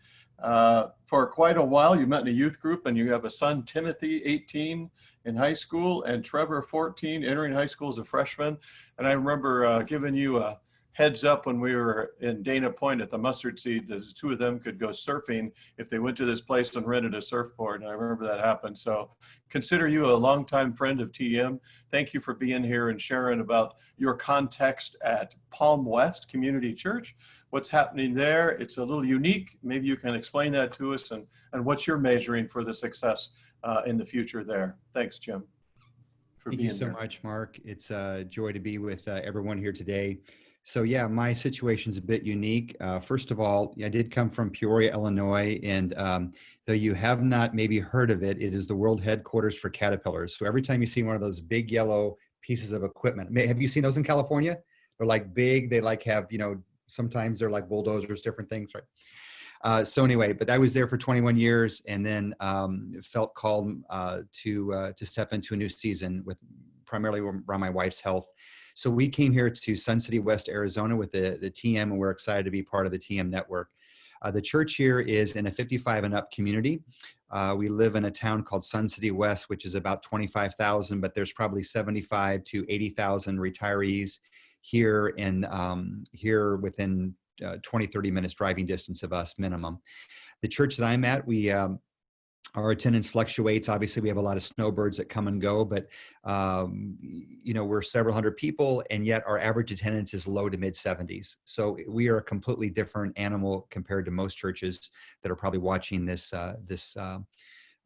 for quite a while. You met in a youth group, and you have a son, Timothy, 18, in high school, and Trevor, 14, entering high school as a freshman. And I remember giving you a heads up when we were in Dana Point at the Mustard Seed, the two of them could go surfing if they went to this place and rented a surfboard. And I remember that happened. So consider you a longtime friend of TM. Thank you for being here and sharing about your context at Palm West Community Church. What's happening there? It's a little unique. Maybe you can explain that to us and what you're measuring for the success in the future there. Thanks, Jim. Thank you so much, Mark. It's a joy to be with everyone here today. So yeah, my situation's a bit unique. First of all, I did come from Peoria, Illinois, and though you have not maybe heard of it, it is the world headquarters for caterpillars. So every time you see one of those big yellow pieces of equipment, have you seen those in California? They're like big, they like have, sometimes they're like bulldozers, different things, right? So anyway, but I was there for 21 years and then felt called to step into a new season with primarily around my wife's health. So we came here to Sun City, West Arizona with the TM, and we're excited to be part of the TM network. The church here is in a 55 and up community. We live in a town called Sun City West, which is about 25,000, but there's probably 75 to 80,000 retirees here here within 20, 30 minutes driving distance of us minimum. The church that I'm at, our attendance fluctuates. Obviously, we have a lot of snowbirds that come and go, but we're several hundred people, and yet our average attendance is low to mid 70s. So we are a completely different animal compared to most churches that are probably watching this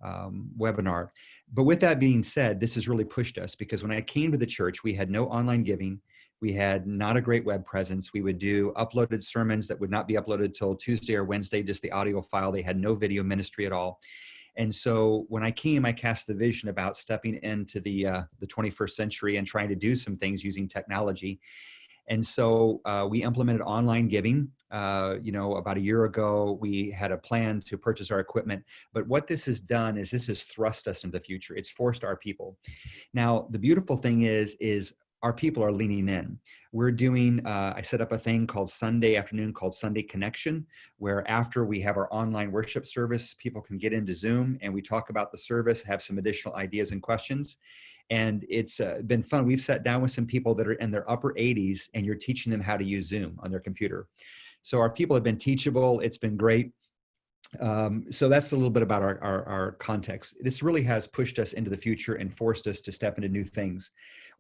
webinar. But with that being said, this has really pushed us because when I came to the church, we had no online giving. We had not a great web presence. We would do uploaded sermons that would not be uploaded till Tuesday or Wednesday, just the audio file. They had no video ministry at all. And so when I came, I cast the vision about stepping into the 21st century and trying to do some things using technology. And so we implemented online giving. About a year ago, we had a plan to purchase our equipment. But what this has done is this has thrust us into the future. It's forced our people. Now, the beautiful thing is our people are leaning in. We're doing, I set up a thing called Sunday afternoon called Sunday Connection, where after we have our online worship service, people can get into Zoom and we talk about the service, have some additional ideas and questions. And it's been fun. We've sat down with some people that are in their upper 80s and you're teaching them how to use Zoom on their computer. So our people have been teachable. It's been great. So that's a little bit about our context. This really has pushed us into the future and forced us to step into new things.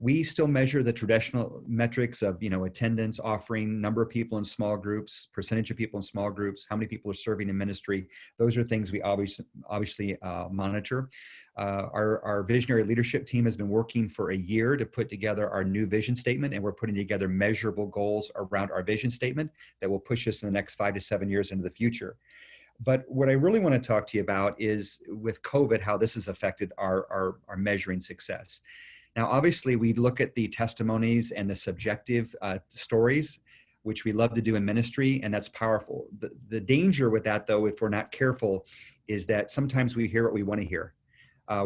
We still measure the traditional metrics of, attendance, offering, number of people in small groups, percentage of people in small groups, how many people are serving in ministry. Those are things we obviously monitor. Our visionary leadership team has been working for a year to put together our new vision statement, and we're putting together measurable goals around our vision statement that will push us in the next 5 to 7 years into the future. But what I really want to talk to you about is with COVID, how this has affected our measuring success. Now, obviously, we look at the testimonies and the subjective stories, which we love to do in ministry, and that's powerful. The danger with that, though, if we're not careful, is that sometimes we hear what we want to hear.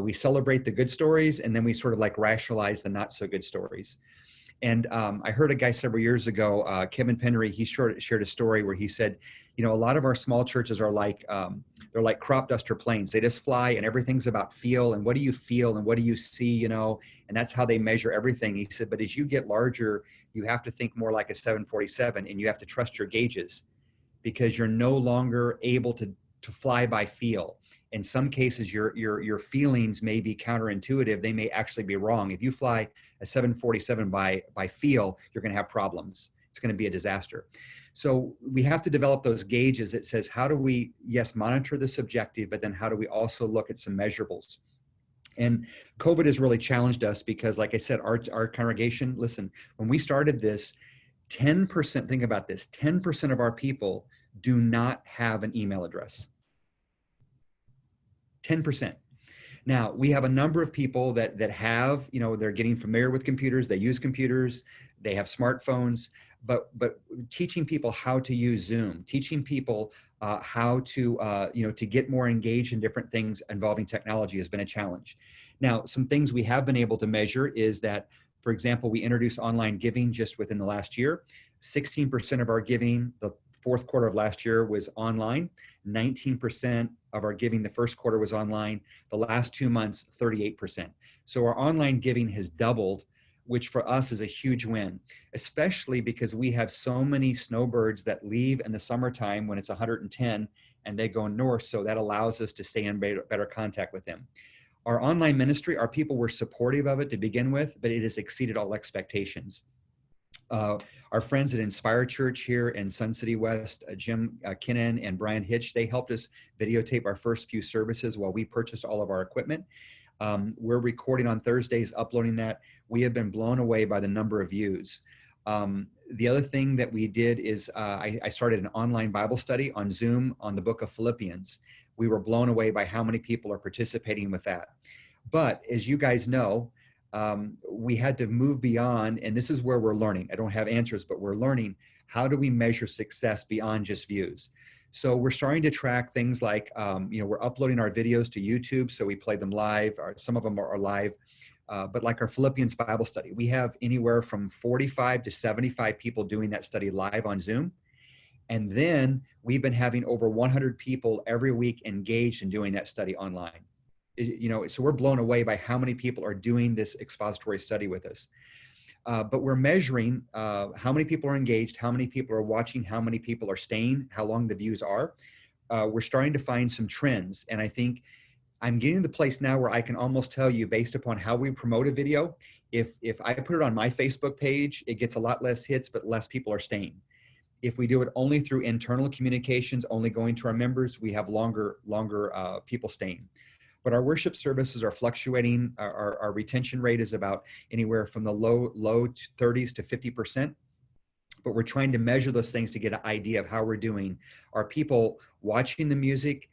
We celebrate the good stories, and then we sort of like rationalize the not so good stories. And I heard a guy several years ago, Kevin Penry, he shared a story where he said, a lot of our small churches are like, they're like crop duster planes. They just fly and everything's about feel and what do you feel and what do you see, and that's how they measure everything. He said, but as you get larger, you have to think more like a 747 and you have to trust your gauges because you're no longer able to fly by feel. In some cases, your feelings may be counterintuitive. They may actually be wrong. If you fly a 747 by feel, you're going to have problems. It's going to be a disaster. So we have to develop those gauges. It says, how do we, yes, monitor the subjective, but then how do we also look at some measurables? And COVID has really challenged us because, like I said, our congregation, listen, when we started this, 10%, think about this, 10% of our people do not have an email address. 10%. Now, we have a number of people that have, they're getting familiar with computers, they use computers, they have smartphones, but teaching people how to use Zoom, teaching people how to, to get more engaged in different things involving technology has been a challenge. Now, some things we have been able to measure is that, for example, we introduced online giving just within the last year. 16% of our giving, the fourth quarter of last year, was online. 19% of our giving the first quarter was online. The last 2 months, 38%. So our online giving has doubled, which for us is a huge win, especially because we have so many snowbirds that leave in the summertime when it's 110 and they go north. So that allows us to stay in better contact with them. Our online ministry, our people were supportive of it to begin with, but it has exceeded all expectations. Our friends at Inspire Church here in Sun City West, Jim Kinnan and Brian Hitch, they helped us videotape our first few services while we purchased all of our equipment. We're recording on Thursdays, uploading that. We have been blown away by the number of views. The other thing that we did is I started an online Bible study on Zoom on the book of Philippians. We were blown away by how many people are participating with that. But as you guys know, we had to move beyond, and this is where we're learning. I don't have answers, but we're learning how do we measure success beyond just views. So we're starting to track things like, we're uploading our videos to YouTube, so we play them live, or some of them are live. But like our Philippians Bible study, we have anywhere from 45 to 75 people doing that study live on Zoom. And then we've been having over 100 people every week engaged in doing that study online. So we're blown away by how many people are doing this expository study with us. But we're measuring how many people are engaged, how many people are watching, how many people are staying, how long the views are. We're starting to find some trends. And I think I'm getting to the place now where I can almost tell you, based upon how we promote a video, if I put it on my Facebook page, it gets a lot less hits, but less people are staying. If we do it only through internal communications, only going to our members, we have longer people staying. But our worship services are fluctuating. Our retention rate is about anywhere from the low 30s to 50%. But we're trying to measure those things to get an idea of how we're doing. Are people watching the music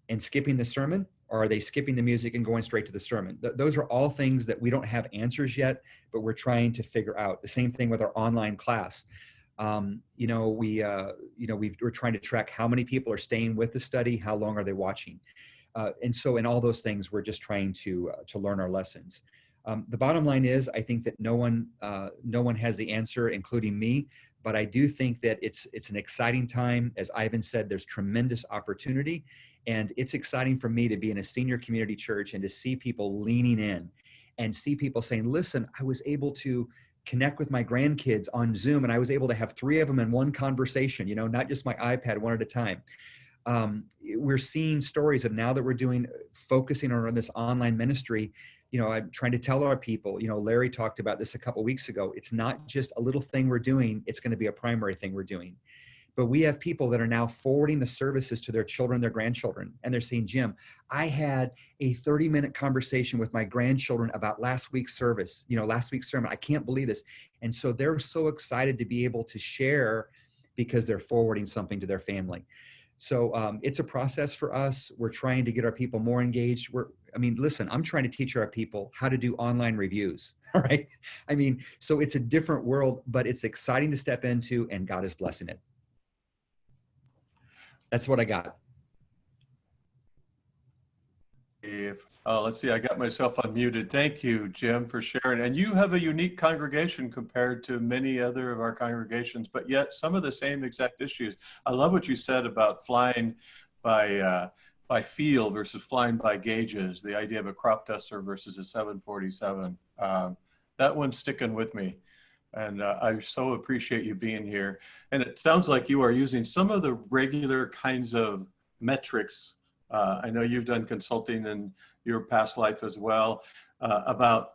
and skipping the sermon? Or are they skipping the music and going straight to the sermon? Those are all things that we don't have answers yet, but we're trying to figure out. The same thing with our online class. We're trying to track how many people are staying with the study, how long are they watching. And so in all those things, we're just trying to learn our lessons. The bottom line is, I think that no one has the answer, including me, but I do think that it's an exciting time. As Ivan said, there's tremendous opportunity, and it's exciting for me to be in a senior community church and to see people leaning in and see people saying, listen, I was able to connect with my grandkids on Zoom, and I was able to have 3 of them in one conversation, not just my iPad one at a time. We're seeing stories of now that we're focusing on this online ministry, I'm trying to tell our people, Larry talked about this a couple of weeks ago. It's not just a little thing we're doing. It's going to be a primary thing we're doing. But we have people that are now forwarding the services to their children, their grandchildren. And they're saying, Jim, I had a 30-minute conversation with my grandchildren about last week's service, last week's sermon. I can't believe this. And so they're so excited to be able to share because they're forwarding something to their family. So it's a process for us. We're trying to get our people more engaged. Listen, I'm trying to teach our people how to do online reviews. All right. So it's a different world, but it's exciting to step into, and God is blessing it. That's what I got. Let's see, I got myself unmuted. Thank you, Jim, for sharing. And you have a unique congregation compared to many other of our congregations, but yet some of the same exact issues. I love what you said about flying by field versus flying by gauges, the idea of a crop duster versus a 747. That one's sticking with me. And I so appreciate you being here. And it sounds like you are using some of the regular kinds of metrics. I know you've done consulting in your past life as well about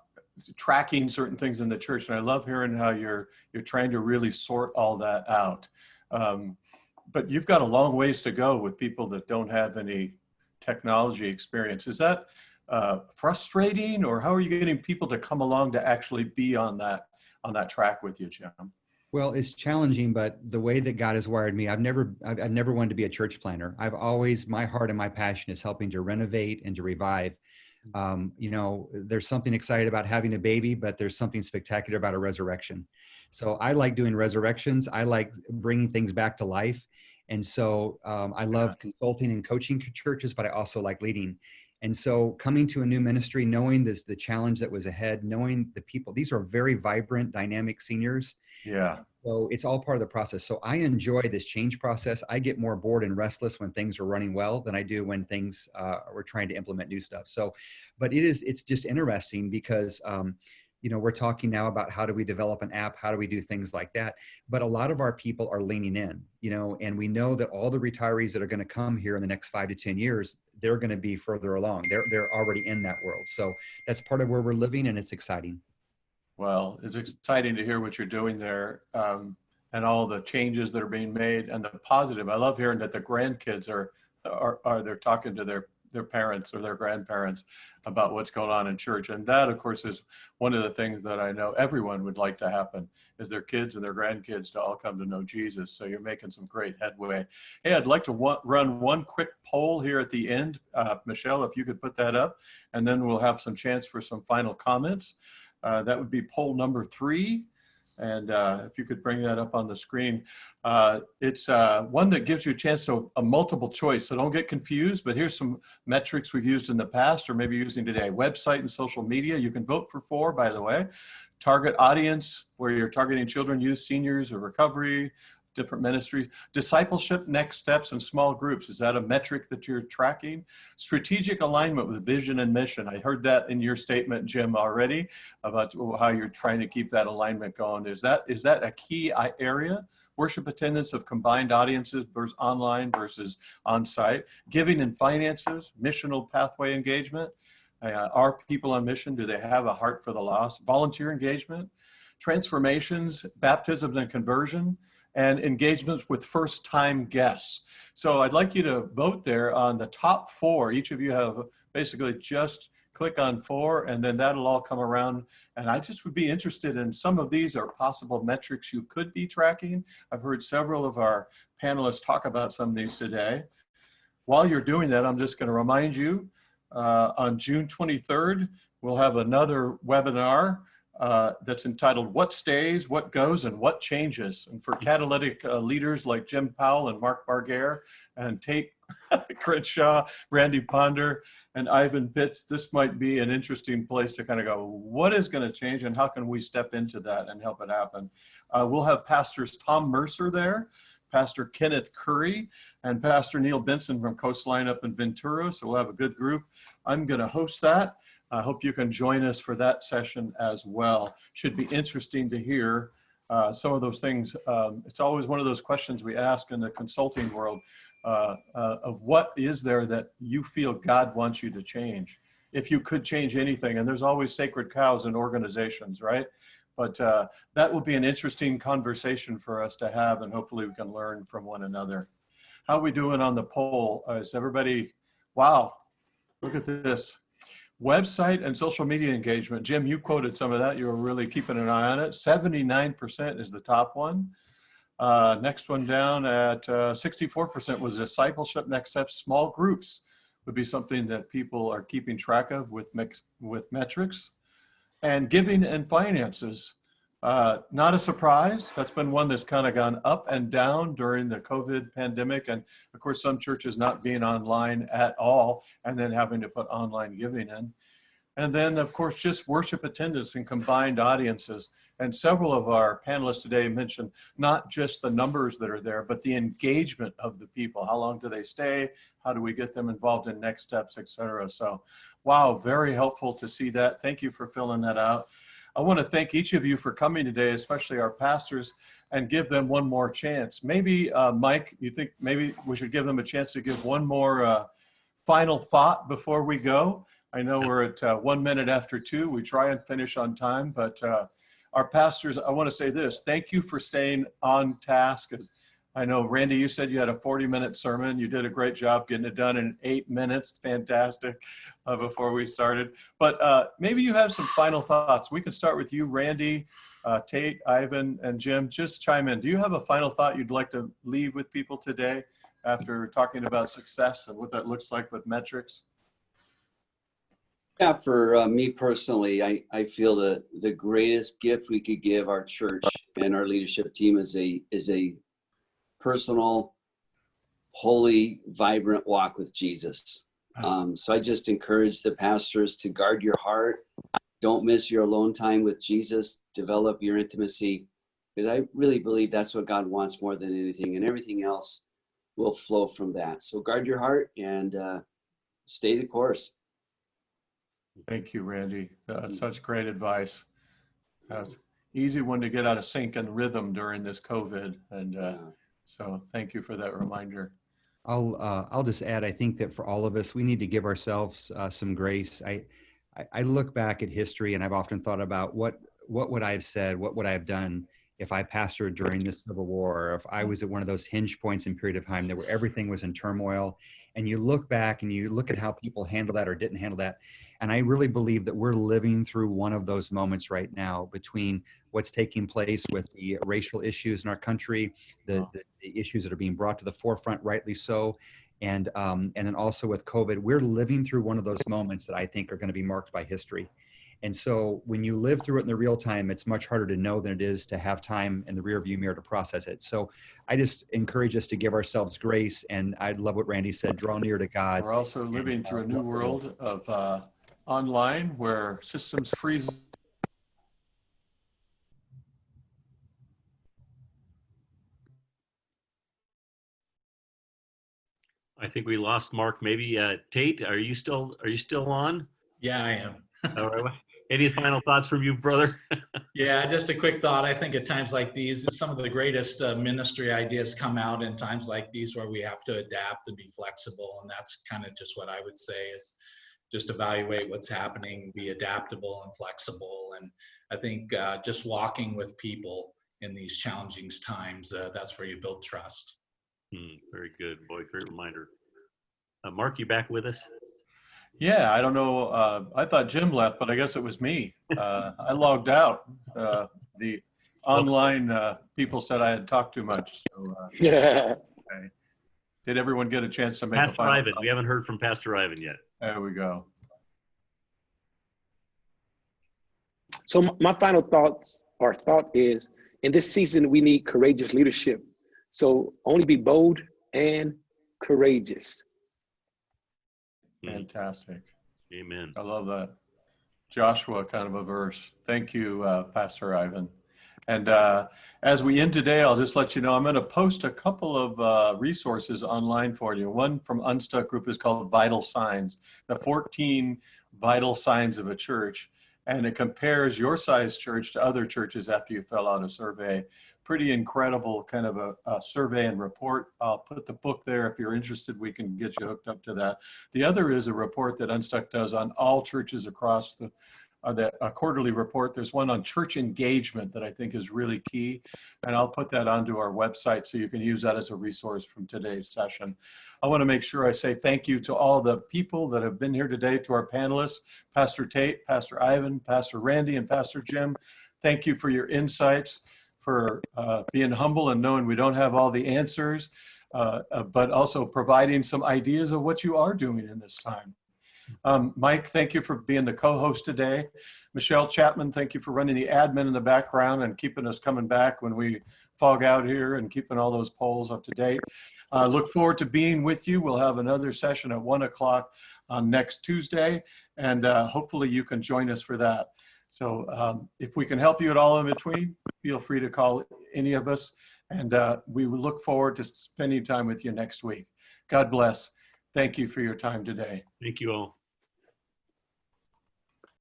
tracking certain things in the church. And I love hearing how you're trying to really sort all that out. But you've got a long ways to go with people that don't have any technology experience. Is that frustrating, or how are you getting people to come along to actually be on that track with you, Jim? Well, it's challenging, but the way that God has wired me, I've never wanted to be a church planner. My heart and my passion is helping to renovate and to revive. There's something excited about having a baby, but there's something spectacular about a resurrection. So I like doing resurrections. I like bringing things back to life. And so I love consulting and coaching churches, but I also like leading. And so coming to a new ministry, knowing the challenge that was ahead, knowing the people, these are very vibrant, dynamic seniors. Yeah. So it's all part of the process. So I enjoy this change process. I get more bored and restless when things are running well than I do when things we're trying to implement new stuff. So, but it's just interesting because, we're talking now about how do we develop an app? How do we do things like that? But a lot of our people are leaning in, and we know that all the retirees that are going to come here in the next 5 to 10 years, they're going to be further along. They're already in that world. So that's part of where we're living, and it's exciting. Well, it's exciting to hear what you're doing there, and all the changes that are being made, and the positive. I love hearing that the grandkids are they're talking to their parents or their grandparents about what's going on in church. And that, of course, is one of the things that I know everyone would like to happen, is their kids and their grandkids to all come to know Jesus. So you're making some great headway. Hey, I'd like to run one quick poll here at the end. Michelle, if you could put that up, and then we'll have some chance for some final comments. That would be poll number 3. And if you could bring that up on the screen. It's one that gives you a chance to a multiple choice, so don't get confused, but here's some metrics we've used in the past or maybe using today. Website and social media, you can vote for 4, by the way. Target audience, where you're targeting children, youth, seniors, or recovery, different ministries. Discipleship, next steps, and small groups. Is that a metric that you're tracking? Strategic alignment with vision and mission. I heard that in your statement, Jim, already, about how you're trying to keep that alignment going. Is that a key area? Worship attendance of combined audiences versus online versus on-site. Giving and finances, missional pathway engagement. Are people on mission? Do they have a heart for the lost? Volunteer engagement. Transformations, baptism and conversion, and engagements with first-time guests. So I'd like you to vote there on the top 4. Each of you have basically just click on 4, and then that'll all come around. And I just would be interested in some of these are possible metrics you could be tracking. I've heard several of our panelists talk about some of these today. While you're doing that, I'm just going to remind you, on June 23rd, we'll have another webinar that's entitled What Stays, What Goes, and What Changes. And for catalytic leaders like Jim Powell and Mark Barguer and Tate Crenshaw, Randy Ponder, and Ivan Pitts, this might be an interesting place to kind of go, what is going to change and how can we step into that and help it happen? We'll have Pastors Tom Mercer there, Pastor Kenneth Curry, and Pastor Neil Benson from Coastline up in Ventura. So we'll have a good group. I'm going to host that. I hope you can join us for that session as well. Should be interesting to hear some of those things. It's always one of those questions we ask in the consulting world of what is there that you feel God wants you to change? if you could change anything, and there's always sacred cows in organizations, right? But that will be an interesting conversation for us to have, and hopefully we can learn from one another. How are we doing on the poll? Is everybody, wow, look at this. Website and social media engagement. Jim, you quoted some of that. You were really keeping an eye on it. 79% is the top one. Next one down at 64% was discipleship. Next step, small groups would be something that people are keeping track of with metrics. And giving and finances, not a surprise. That's been one that's kind of gone up and down during the COVID pandemic. And of course, some churches not being online at all and then having to put online giving in. And then, of course, just worship attendance and combined audiences. And several of our panelists today mentioned not just the numbers that are there, but the engagement of the people. How long do they stay? How do we get them involved in next steps, et cetera? So, wow, very helpful to see that. Thank you for filling that out. I want to thank each of you for coming today, especially our pastors, and give them one more chance. Maybe, Mike, you think maybe we should give them a chance to give one more final thought before we go? I know we're at 1 minute after 2. We try and finish on time, but our pastors, I want to say this. Thank you for staying on task. As I know, Randy, you said you had a 40-minute sermon. You did a great job getting it done in 8 minutes. Fantastic before we started. But maybe you have some final thoughts. We can start with you, Randy, Tate, Ivan, and Jim. Just chime in. Do you have a final thought you'd like to leave with people today after talking about success and what that looks like with metrics? Yeah, for me personally, I feel the greatest gift we could give our church and our leadership team is a personal, holy, vibrant walk with Jesus. So I just encourage the pastors to guard your heart. Don't miss your alone time with Jesus. Develop your intimacy, because I really believe that's what God wants more than anything, and everything else will flow from that. So guard your heart and stay the course. Thank you, Randy. Such great advice. Easy one to get out of sync and rhythm during this COVID. And so thank you for that reminder. I'll just add, I think that for all of us, we need to give ourselves some grace. I look back at history, and I've often thought about what would I have said, what would I have done if I pastored during this Civil War, or if I was at one of those hinge points in period of time where everything was in turmoil. And you look back and you look at how people handle that or didn't handle that. And I really believe that we're living through one of those moments right now, between what's taking place with the racial issues in our country, the issues that are being brought to the forefront, rightly so. And then also with COVID, we're living through one of those moments that I think are going to be marked by history. And so when you live through it in the real time, it's much harder to know than it is to have time in the rear view mirror to process it. So I just encourage us to give ourselves grace. And I love what Randy said, draw near to God. We're also living through a new world of online where systems freeze. I think we lost Mark. Maybe Tate, are you still on? Yeah, I am. All right. Any final thoughts from you, brother? Yeah, just a quick thought. I think at times like these, some of the greatest ministry ideas come out in times like these, where we have to adapt and be flexible. And that's kind of just what I would say is just evaluate what's happening, be adaptable and flexible. And I think just walking with people in these challenging times, that's where you build trust. Very good. Boy, great reminder. Mark, you back with us? Yeah, I don't know. I thought Jim left, but I guess it was me. I logged out. The online people said I had talked too much. So, Yeah. okay. Did everyone get a chance to make a Pastor final Ivan, thought? we haven't heard from Pastor Ivan yet. There we go. So my final thought is, in this season, we need courageous leadership. So only be bold and courageous. Fantastic. Amen. I love that. Joshua kind of a verse. Thank you, Pastor Ivan. And as we end today, I'll just let you know, I'm going to post a couple of resources online for you. One from Unstuck Group is called Vital Signs, the 14 vital signs of a church. And it compares your size church to other churches after you fill out a survey. pretty incredible kind of a survey and report. I'll put the book there. If you're interested, we can get you hooked up to that. The other is a report that Unstuck does on all churches across a quarterly report. There's one on church engagement that I think is really key, and I'll put that onto our website so you can use that as a resource from today's session. I want to make sure I say thank you to all the people that have been here today, to our panelists, Pastor Tate, Pastor Ivan, Pastor Randy, and Pastor Jim. Thank you for your insights, for being humble and knowing we don't have all the answers, but also providing some ideas of what you are doing in this time. Mike, thank you for being the co-host today. Michelle Chapman, thank you for running the admin in the background and keeping us coming back when we fog out here and keeping all those polls up to date. Look forward to being with you. We'll have another session at 1 o'clock on next Tuesday, and hopefully you can join us for that. So if we can help you at all in between, feel free to call any of us, and we will look forward to spending time with you next week. God bless. Thank you for your time today. Thank you all.